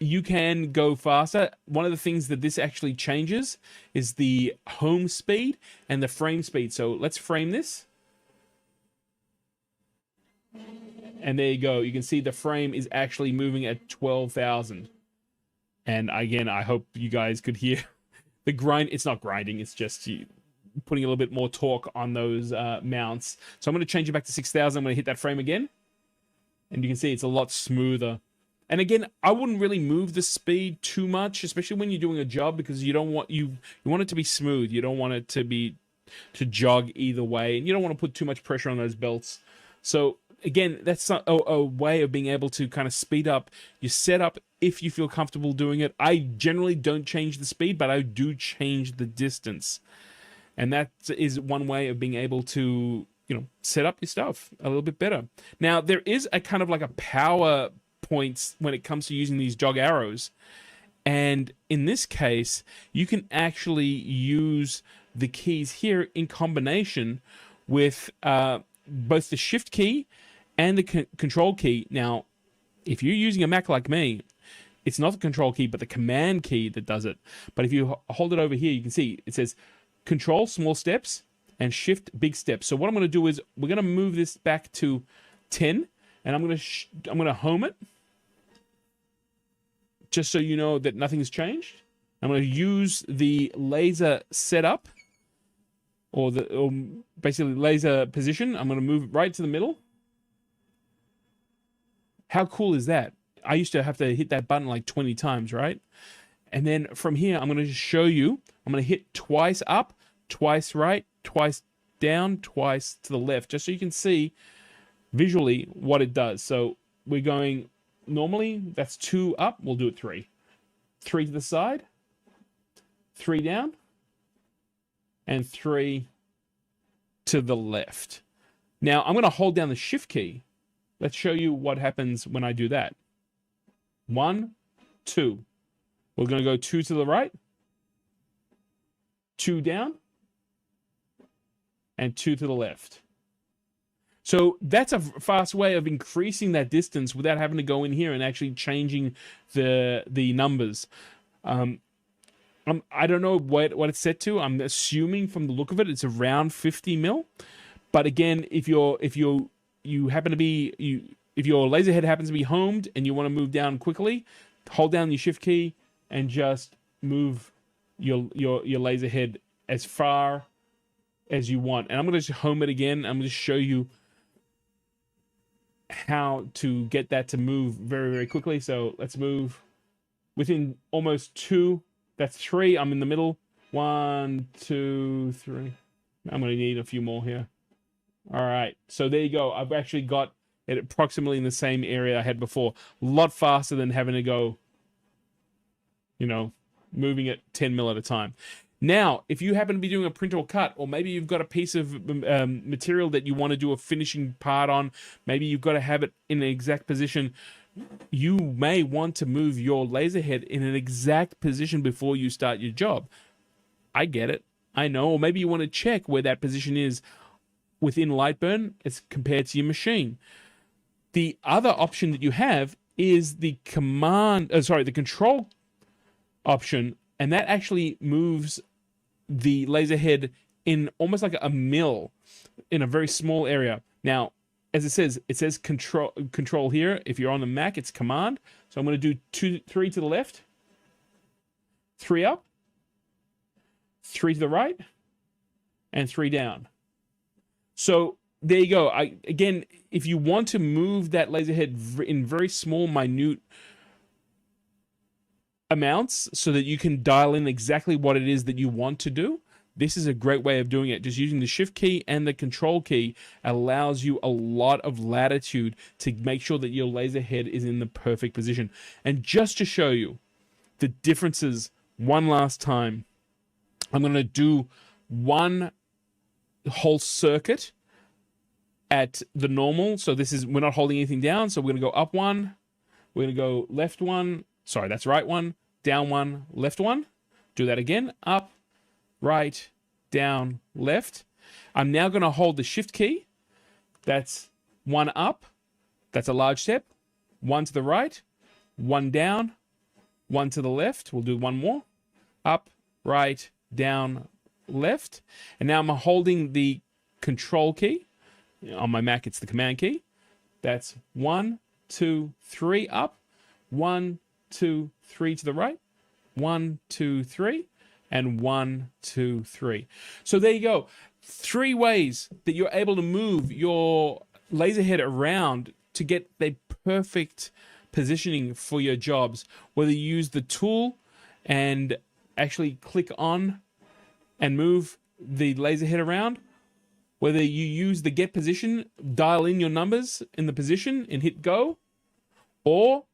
You can go faster. One of the things that this actually changes is the home speed and the frame speed. So let's frame this. And there you go. You can see the frame is actually moving at 12,000. And again, I hope you guys could hear the grind. It's not grinding. It's just putting a little bit more torque on those mounts. So I'm going to change it back to 6,000. I'm going to hit that frame again. And you can see it's a lot smoother. And again, I wouldn't really move the speed too much, especially when you're doing a job, because you don't want you want it to be smooth. You don't want it to jog either way, and you don't want to put too much pressure on those belts. So again, that's a way of being able to kind of speed up your setup if you feel comfortable doing it. I generally don't change the speed, but I do change the distance. And that is one way of being able to, set up your stuff a little bit better. Now, there is a kind of like a power points when it comes to using these jog arrows. And in this case, you can actually use the keys here in combination with both the shift key and the control key. Now, if you're using a Mac like me, it's not the control key, but the command key that does it. But if you hold it over here, you can see it says control small steps and shift big steps. So what I'm going to do is we're going to move this back to 10, and I'm going to home it, just so you know that nothing's changed. I'm going to use the laser setup, or basically laser position. I'm going to move it right to the middle. How cool is that? I used to have to hit that button like 20 times, right? And then from here, I'm going to just show you. I'm going to hit twice up, twice right, twice down, twice to the left, just so you can see visually what it does. So we're going normally, that's 2 up. We'll do it 3. 3 to the side, 3 down, and 3 to the left. Now I'm going to hold down the shift key. Let's show you what happens when I do that. 1, 2. We're going to go 2 to the right, 2 down, and 2 to the left. So that's a fast way of increasing that distance without having to go in here and actually changing the numbers. I don't know what it's set to. I'm assuming from the look of it, it's around 50 mil. But again, if you happen to be if your laser head happens to be homed and you want to move down quickly, hold down your shift key and just move your laser head as far as you want. And I'm going to just home it again. I'm going to show you how to get that to move very, very quickly. So let's move within almost 2. That's 3. I'm in the middle. 1, 2, 3. I'm going to need a few more here. All right. So there you go. I've actually got it approximately in the same area I had before. A lot faster than having to go, moving it 10 mil at a time. Now, if you happen to be doing a print or cut, or maybe you've got a piece of material that you want to do a finishing part on, maybe you've got to have it in an exact position, you may want to move your laser head in an exact position before you start your job. I get it. I know. Or maybe you want to check where that position is within Lightburn as compared to your machine. The other option that you have is the control option, and that actually moves the laser head in almost like a mill in a very small area. Now, as it says control here. If you're on the Mac, it's command. So I'm going to do 3 to the left, 3 up, 3 to the right, and 3 down. So there you go. Again, if you want to move that laser head in very small, minute amounts so that you can dial in exactly what it is that you want to do, this is a great way of doing it. Just using the shift key and the control key allows you a lot of latitude to make sure that your laser head is in the perfect position. And just to show you the differences one last time, I'm going to do one whole circuit at the normal. So we're not holding anything down. So we're going to go up 1. We're going to go left 1. Sorry, that's right 1, down 1, left 1. Do that again. Up, right, down, left. I'm now going to hold the shift key. That's 1 up. That's a large step. 1 to the right, 1 down, 1 to the left. We'll do 1 more. Up, right, down, left. And now I'm holding the control key. On my Mac, it's the command key. That's 1, 2, 3 up, 1, 2, 3 to the right, 1, 2, 3, and 1, 2, 3. So there you go. 3 ways that you're able to move your laser head around to get the perfect positioning for your jobs. Whether you use the tool and actually click on and move the laser head around, whether you use the get position, dial in your numbers in the position and hit go, or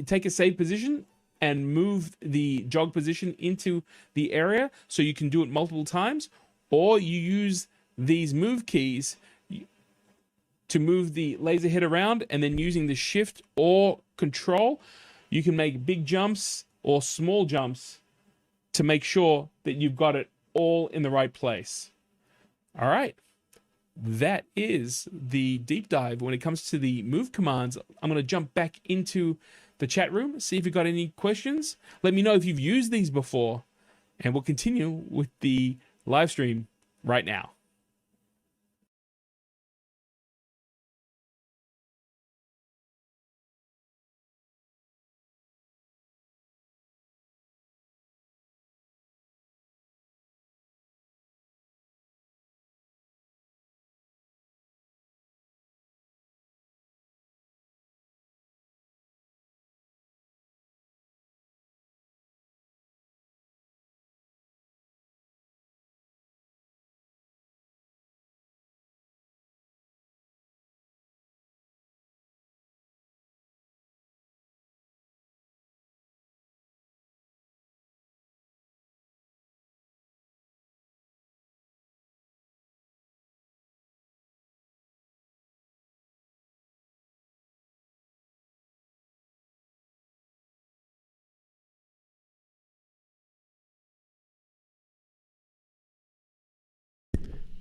take a save position and move the jog position into the area so you can do it multiple times, or you use these move keys to move the laser head around, and then using the shift or control, you can make big jumps or small jumps to make sure that you've got it all in the right place. All right. That is the deep dive when it comes to the move commands. I'm going to jump back into the chat room, see if you've got any questions. Let me know if you've used these before, and we'll continue with the live stream right now.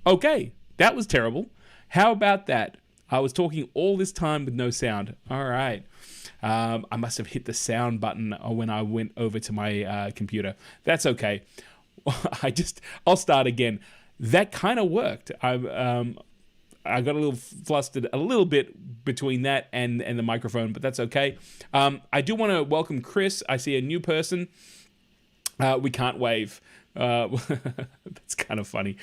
Okay, that was terrible. How about that? I was talking all this time with no sound. All right. I must have hit the sound button when I went over to my computer. That's okay. I'll start again. That kind of worked. I got a little flustered a little bit between that and the microphone, but that's okay. I do want to welcome Chris. I see a new person. We can't wave. That's kind of funny.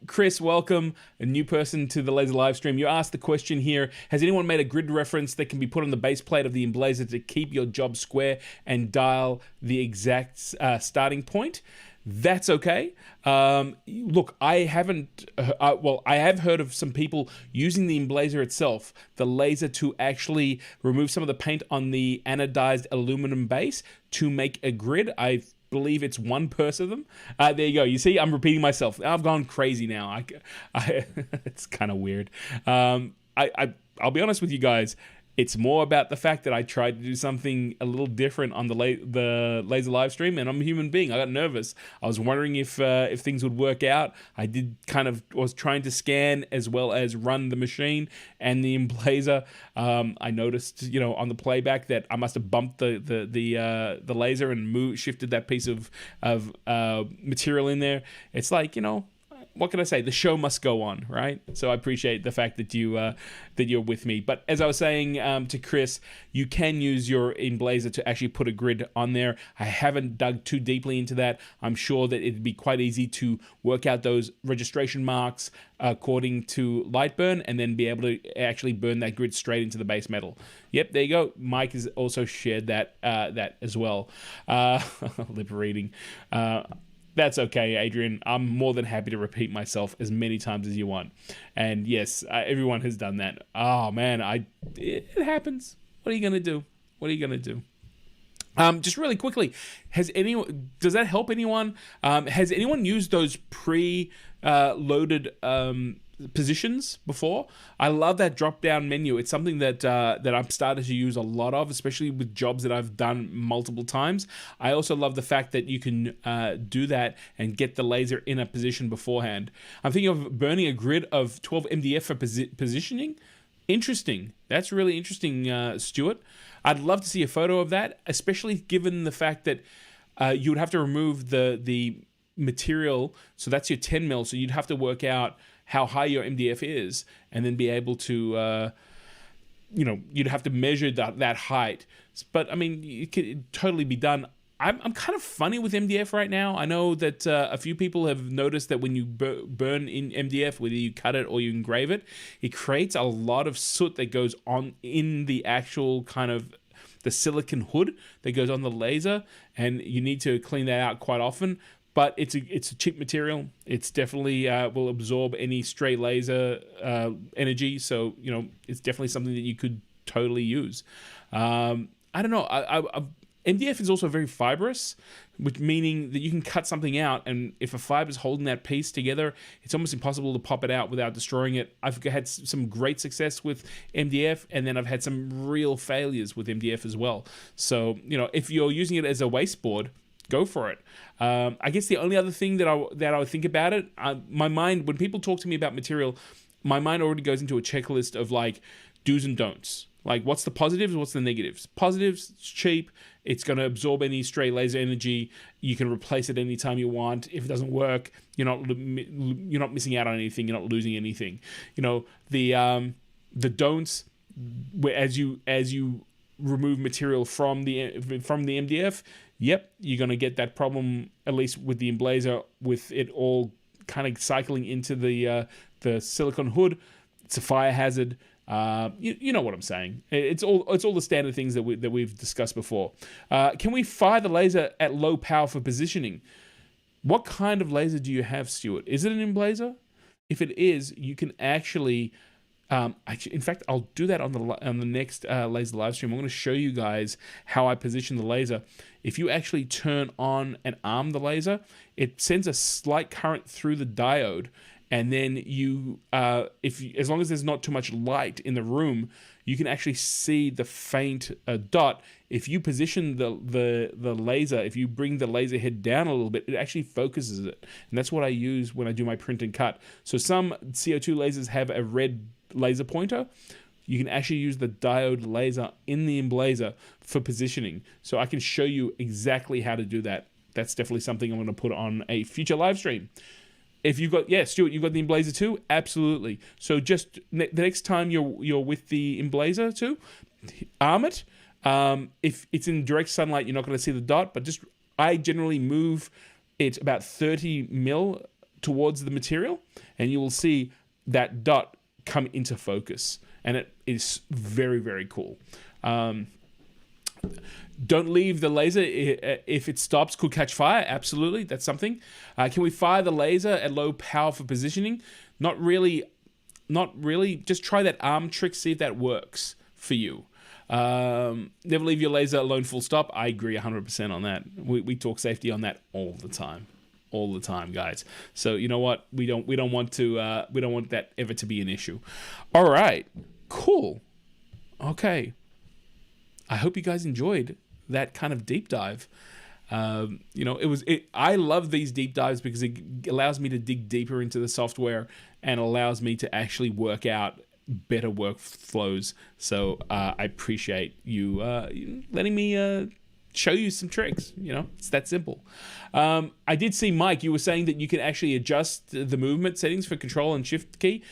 Chris, welcome, a new person to the Laser Livestream. You asked the question here, has anyone made a grid reference that can be put on the base plate of the Emblazer to keep your job square and dial the exact starting point? That's okay. Look, I haven't, I have heard of some people using the Emblazer itself, the laser, to actually remove some of the paint on the anodized aluminum base to make a grid. I believe it's one per of them. There you go. You see, I'm repeating myself. I've gone crazy now. It's kind of weird. I'll be honest with you guys. It's more about the fact that I tried to do something a little different on the Laser live stream, and I'm a human being. I got nervous. I was wondering if things would work out. I was trying to scan as well as run the machine and the Emblazer. I noticed, on the playback that I must have bumped the laser and shifted that piece of material in there. It's like, what can I say? The show must go on, right? So I appreciate the fact that you're with me. But as I was saying to Chris, you can use your Emblazer to actually put a grid on there. I haven't dug too deeply into that. I'm sure that it'd be quite easy to work out those registration marks according to Lightburn and then be able to actually burn that grid straight into the base metal. Yep, there you go. Mike has also shared that as well. Lip reading. That's okay, Adrian. I'm more than happy to repeat myself as many times as you want. And yes, everyone has done that. Oh man, it happens. What are you gonna do? Just really quickly, does that help anyone? Has anyone used those pre-loaded positions before? I love that drop-down menu. It's something that I've started to use a lot of, especially with jobs that I've done multiple times. I also love the fact that you can do that and get the laser in a position beforehand. I'm thinking of burning a grid of 12 MDF for positioning. Interesting. That's really interesting, Stuart. I'd love to see a photo of that, especially given the fact that you would have to remove the material. So that's your 10 mil. So you'd have to work out how high your MDF is, and then be able to, you'd have to measure that height. But I mean, it could totally be done. I'm kind of funny with MDF right now. I know that a few people have noticed that when you burn in MDF, whether you cut it or you engrave it, it creates a lot of soot that goes on in the actual kind of the silicon hood that goes on the laser, and you need to clean that out quite often. But it's a cheap material. It's definitely will absorb any stray laser energy. So, it's definitely something that you could totally use. I don't know. MDF is also very fibrous, which meaning that you can cut something out, and if a fiber is holding that piece together, it's almost impossible to pop it out without destroying it. I've had some great success with MDF, and then I've had some real failures with MDF as well. So, if you're using it as a wasteboard, go for it. I guess the only other thing that I would think about it, my mind, when people talk to me about material, my mind already goes into a checklist of like do's and don'ts. Like, what's the positives, what's the negatives? Positives, it's cheap. It's going to absorb any stray laser energy. You can replace it anytime you want. If it doesn't work, you're not missing out on anything. You're not losing anything. The don'ts, as you remove material from the MDF, yep, you're going to get that problem, at least with the Emblazer, with it all kind of cycling into the silicone hood. It's a fire hazard. You know what I'm saying. It's all the standard things that we've discussed before. Can we fire the laser at low power for positioning? What kind of laser do you have, Stuart? Is it an Emblazer? If it is, you can actually... in fact, I'll do that on the next laser live stream. I'm going to show you guys how I position the laser. If you actually turn on and arm the laser, it sends a slight current through the diode, and then you, as long as there's not too much light in the room, you can actually see the faint dot. If you position the laser, if you bring the laser head down a little bit, it actually focuses it. And that's what I use when I do my print and cut. So some CO2 lasers have a red laser pointer. You can actually use the diode laser in the emblazer for positioning. So I can show you exactly how to do that. That's definitely something I'm going to put on a future live stream. If you've got, yeah, Stuart, you've got the emblazer too? Absolutely. So just the next time you're with the emblazer too, arm it. If it's in direct sunlight, you're not going to see the dot, but just, I generally move it about 30 mil towards the material, and you will see that dot come into focus. And it is very, very cool. Don't leave the laser. If it stops, could catch fire. Absolutely, that's something. Can we fire the laser at low power for positioning? Not really. Just try that arm trick, see if that works for you. Never leave your laser alone, full stop. I agree 100% on that. We talk safety on that all the time, guys. So you know what? We don't want that ever to be an issue. All right, cool. Okay. I hope you guys enjoyed that kind of deep dive. I love these deep dives because it allows me to dig deeper into the software and allows me to actually work out better workflows. So I appreciate you letting me show you some tricks. It's that simple. I did see, Mike, you were saying that you can actually adjust the movement settings for Control and Shift key.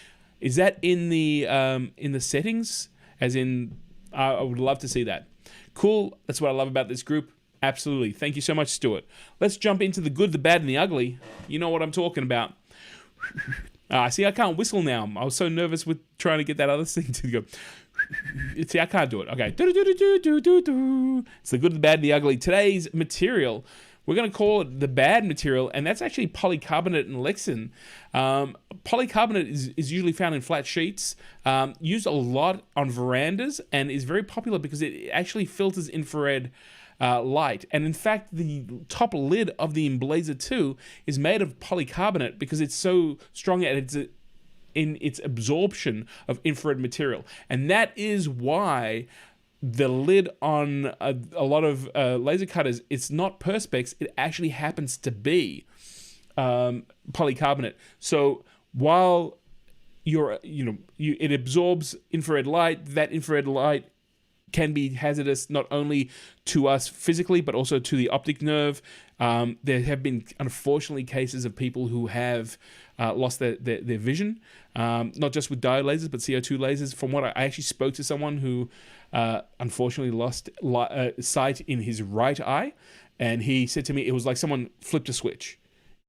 Is that in the settings? As in, I would love to see that. Cool. That's what I love about this group. Absolutely. Thank you so much, Stuart. Let's jump into the good, the bad, and the ugly. You know what I'm talking about. See, I can't whistle now. I was so nervous with trying to get that other thing to go. See, I can't do it. Okay. It's the good, the bad, and the ugly. Today's material, we're going to call it the bad material, and that's actually polycarbonate and Lexan. Polycarbonate is usually found in flat sheets, used a lot on verandas, and is very popular because it actually filters infrared light. And in fact, the top lid of the Emblazer 2 is made of polycarbonate because it's so strong in its absorption of infrared material. And that is why the lid on a lot of laser cutters, it's not Perspex, it actually happens to be polycarbonate. So while it absorbs infrared light, that infrared light can be hazardous not only to us physically, but also to the optic nerve. There have been, unfortunately, cases of people who have lost their vision, not just with diode lasers, but CO2 lasers. From what I actually spoke to someone who unfortunately lost sight in his right eye, and he said to me it was like someone flipped a switch.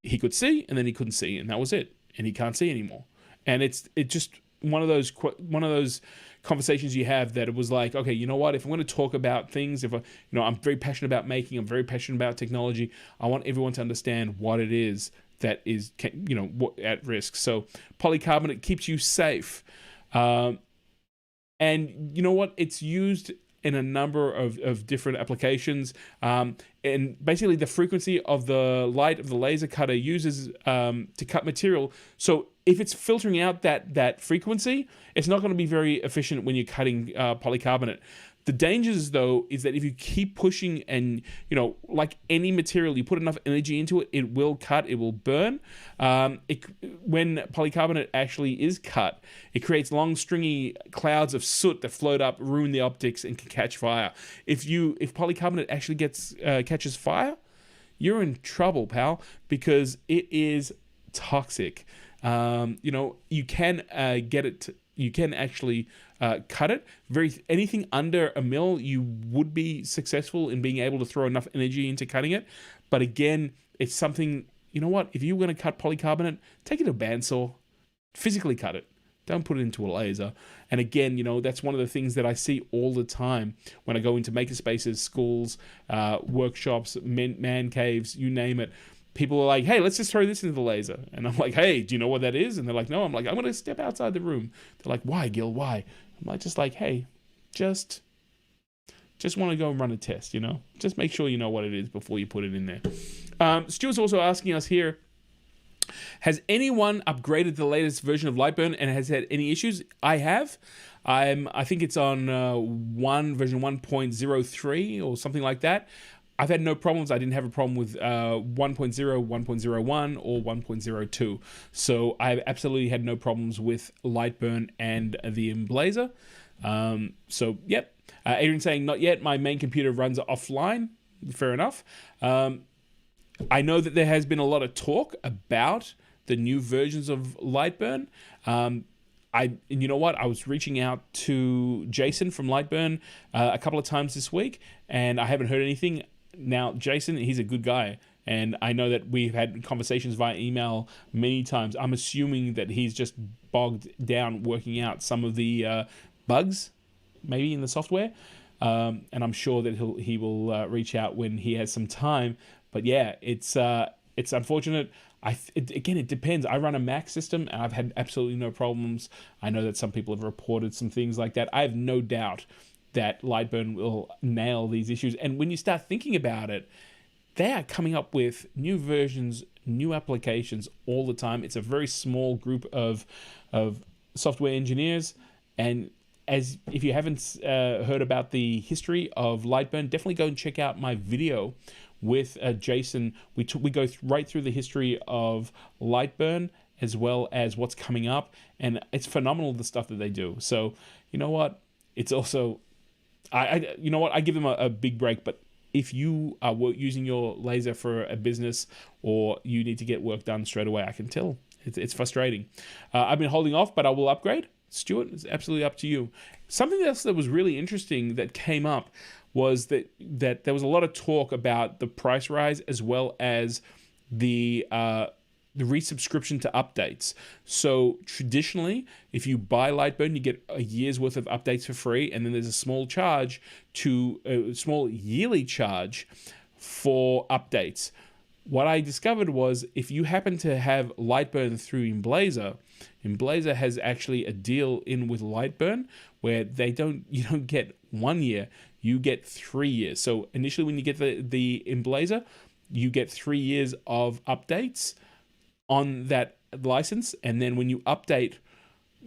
He could see, and then he couldn't see, and that was it. And he can't see anymore. And it's just one of those conversations you have that it was like, okay, you know what? If I'm going to talk about things, I'm very passionate about making, I'm very passionate about technology. I want everyone to understand what it is that is, at risk. So polycarbonate keeps you safe. And you know what? It's used in a number of different applications. And basically the frequency of the light of the laser cutter uses to cut material. So if it's filtering out that frequency, it's not going to be very efficient when you're cutting polycarbonate. The dangers, though, is that if you keep pushing and, like any material, you put enough energy into it, it will cut, it will burn. When polycarbonate actually is cut, it creates long, stringy clouds of soot that float up, ruin the optics, and can catch fire. If polycarbonate actually catches fire, you're in trouble, pal, because it is toxic. You can get it. You can actually cut it. Anything under a mil, you would be successful in being able to throw enough energy into cutting it. But again, it's something, you know what? If you're going to cut polycarbonate, take it to a bandsaw, physically cut it. Don't put it into a laser. And again, that's one of the things that I see all the time when I go into makerspaces, schools, workshops, man caves, you name it. People are like, hey, let's just throw this into the laser. And I'm like, hey, do you know what that is? And they're like, no. I'm like, I'm going to step outside the room. They're like, why, Gil? Why? I'm just like, hey, just want to go and run a test, Just make sure you know what it is before you put it in there. Stuart's also asking us here, Has anyone upgraded the latest version of Lightburn and has had any issues? I have. I think it's on version 1.03 or something like that. I've had no problems. I didn't have a problem with 1.0, 1.01, or 1.02. So I've absolutely had no problems with Lightburn and the Emblazer. So, yep. Adrian saying, not yet. My main computer runs offline. Fair enough. I know that there has been a lot of talk about the new versions of Lightburn. And you know what? I was reaching out to Jason from Lightburn a couple of times this week, and I haven't heard anything. Now, Jason, he's a good guy, and I know that we've had conversations via email many times. I'm assuming that he's just bogged down working out some of the bugs, maybe in the software, and I'm sure that he will reach out when he has some time. But yeah, it's unfortunate. Again, it depends. I run a Mac system, and I've had absolutely no problems. I know that some people have reported some things like that. I have no doubt that Lightburn will nail these issues. And when you start thinking about it, they are coming up with new versions, new applications all the time. It's a very small group of software engineers. And if you haven't heard about the history of Lightburn, definitely go and check out my video with Jason. We go right through the history of Lightburn as well as what's coming up, and it's phenomenal, the stuff that they do. So you know what, it's also you know what, I give them a big break. But if you are using your laser for a business, or you need to get work done straight away, I can tell it's frustrating. I've been holding off, but I will upgrade. Stuart, it's absolutely up to you. Something else that was really interesting that came up was that there was a lot of talk about the price rise, as well as the resubscription to updates. So traditionally, if you buy Lightburn, you get a year's worth of updates for free, and then there's a small yearly charge for updates. What I discovered was, if you happen to have Lightburn through Emblazer has actually a deal in with Lightburn where you don't get 1 year, you get 3 years. So initially, when you get the Emblazer, you get 3 years of updates on that license, and then when you update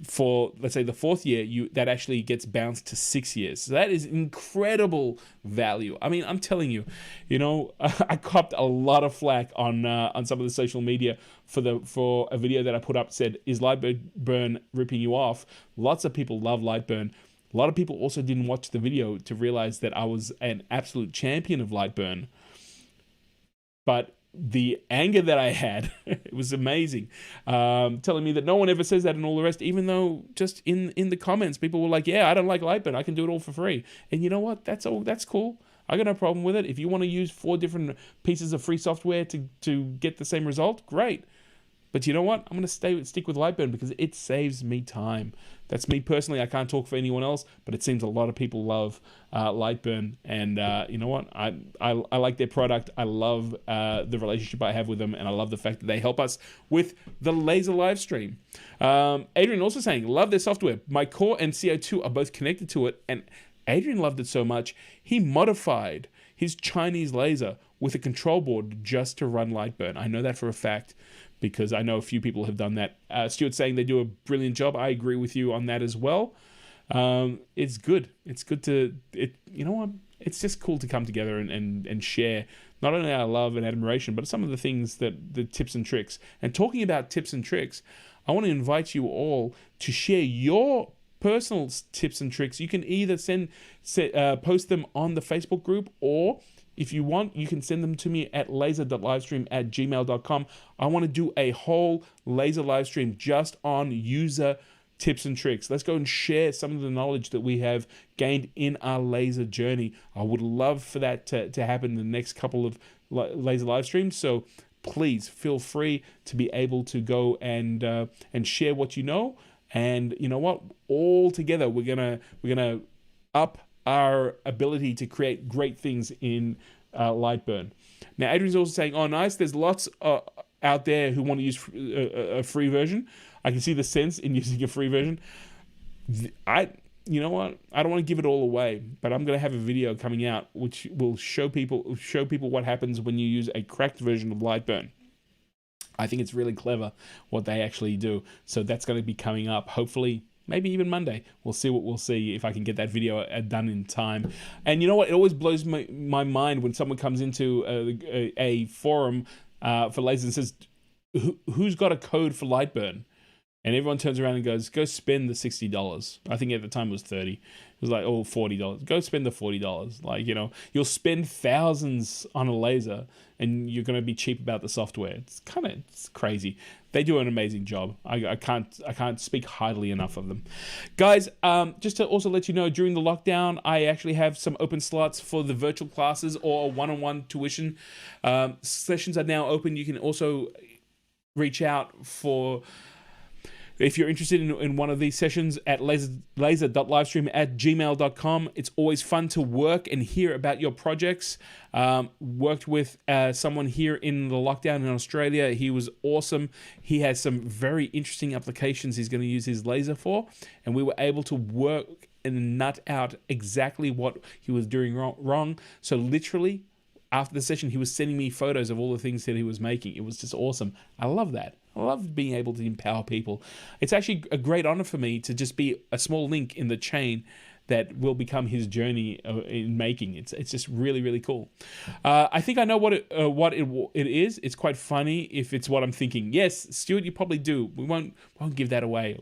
for, let's say, the 4th year, that actually gets bounced to 6 years. So that is incredible value. I mean, I'm telling you, I copped a lot of flack on some of the social media for a video that I put up, said, is Lightburn ripping you off? Lots of people love Lightburn. A lot of people also didn't watch the video to realize that I was an absolute champion of Lightburn. But the anger that I had, it was amazing. Telling me that no one ever says that and all the rest, even though just in the comments, people were like, yeah, I don't like Lightburn, I can do it all for free. And you know what? That's cool. I got no problem with it. If you want to use 4 different pieces of free software to get the same result, great. But you know what? I'm going to stick with Lightburn because it saves me time. That's me personally. I can't talk for anyone else, but it seems a lot of people love Lightburn. And you know what? I like their product. I love the relationship I have with them, and I love the fact that they help us with the laser live stream. Adrian also saying, love their software. My Core and CO2 are both connected to it, and Adrian loved it so much, he modified his Chinese laser with a control board just to run Lightburn. I know that for a fact, because I know a few people have done that. Stuart's saying they do a brilliant job. I agree with you on that as well. It's good. It's good you know what? It's just cool to come together and share not only our love and admiration, but some of the things the tips and tricks. And talking about tips and tricks, I want to invite you all to share your personal tips and tricks. You can either post them on the Facebook group, or if you want, you can send them to me at laser.livestream@gmail.com. I want to do a whole laser live stream just on user tips and tricks. Let's go and share some of the knowledge that we have gained in our laser journey. I would love for that to happen in the next couple of laser live streams. So please feel free to be able to go and share what you know. And you know what? All together, we're gonna up our ability to create great things in Lightburn. Now, Adrian's also saying, oh, nice. There's lots out there who want to use a free version. I can see the sense in using a free version. You know what? I don't want to give it all away, but I'm going to have a video coming out which will show people what happens when you use a cracked version of Lightburn. I think it's really clever what they actually do. So that's going to be coming up, hopefully, maybe even Monday. We'll see if I can get that video done in time. And you know what? It always blows my mind when someone comes into a forum for lasers and says, who's got a code for Lightburn? And everyone turns around and goes, go spend the $60. I think at the time it was 30. It was like, oh, $40. Go spend the $40. Like, you know, you'll spend thousands on a laser and you're going to be cheap about the software. It's crazy. They do an amazing job. I can't speak highly enough of them. Guys, just to also let you know, during the lockdown, I actually have some open slots for the virtual classes or one-on-one tuition. Sessions are now open. You can also reach out for... If you're interested in one of these sessions at laser.livestream@gmail.com. It's always fun to work and hear about your projects. Worked with someone here in the lockdown in Australia. He was awesome. He has some very interesting applications he's going to use his laser for. And we were able to work and nut out exactly what he was doing wrong. So literally, after the session, he was sending me photos of all the things that he was making. It was just awesome. I love that. I love being able to empower people. It's actually a great honor for me to just be a small link in the chain that will become his journey in making. It's just really, really cool. I think I know what it is. It's quite funny if it's what I'm thinking. Yes, Stuart, you probably do. We won't give that away.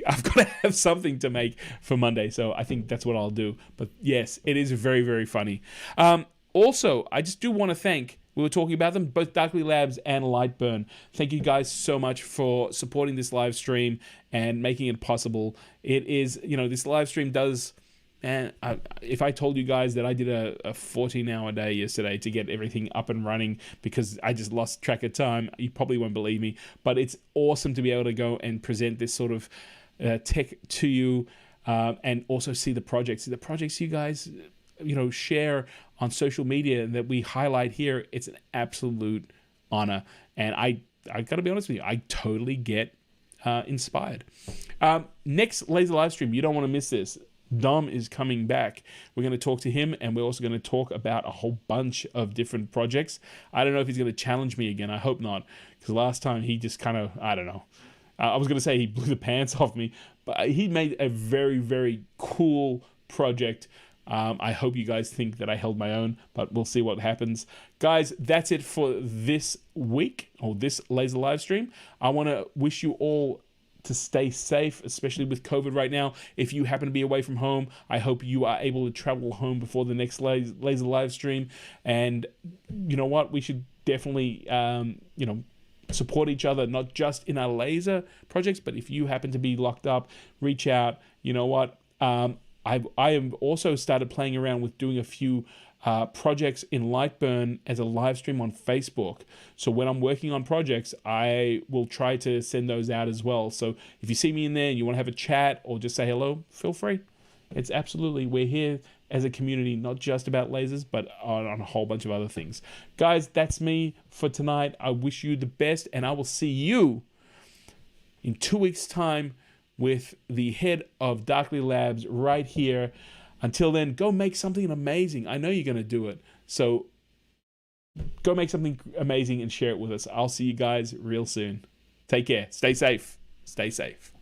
I've got to have something to make for Monday, so I think that's what I'll do. But yes, it is very, very funny. Also, I just do want to thank, we were talking about them, both Darkly Labs and Lightburn. Thank you guys so much for supporting this live stream and making it possible. It is, you know, this live stream does, and if I told you guys that I did a 14-hour day yesterday to get everything up and running because I just lost track of time, you probably won't believe me. But it's awesome to be able to go and present this sort of tech to you and also see the projects. The projects you guys, you know, share on social media and that we highlight here, it's an absolute honor. And I gotta be honest with you, I totally get inspired. Next laser live stream, you don't want to miss this. Dom is coming back. We're going to talk to him, and we're also going to talk about a whole bunch of different projects. I don't know if he's going to challenge me again. I hope not, because last time he just kind of, I don't know. I was going to say he blew the pants off me, but he made a very, very cool project. I hope you guys think that I held my own, but we'll see what happens. Guys, that's it for this week, or this laser live stream. I want to wish you all to stay safe, especially with COVID right now. If you happen to be away from home, I hope you are able to travel home before the next laser live stream. And you know what? We should definitely, you know, support each other, not just in our laser projects, but if you happen to be locked up, reach out. You know what? I have also started playing around with doing a few projects in Lightburn as a live stream on Facebook. So when I'm working on projects, I will try to send those out as well. So if you see me in there and you want to have a chat or just say hello, feel free. It's absolutely, we're here as a community, not just about lasers, but on a whole bunch of other things. Guys, that's me for tonight. I wish you the best, and I will see you in 2 weeks' time with the head of Darkly Labs right here. Until then, go make something amazing. I know you're going to do it. So go make something amazing and share it with us. I'll see you guys real soon. Take care. Stay safe. Stay safe.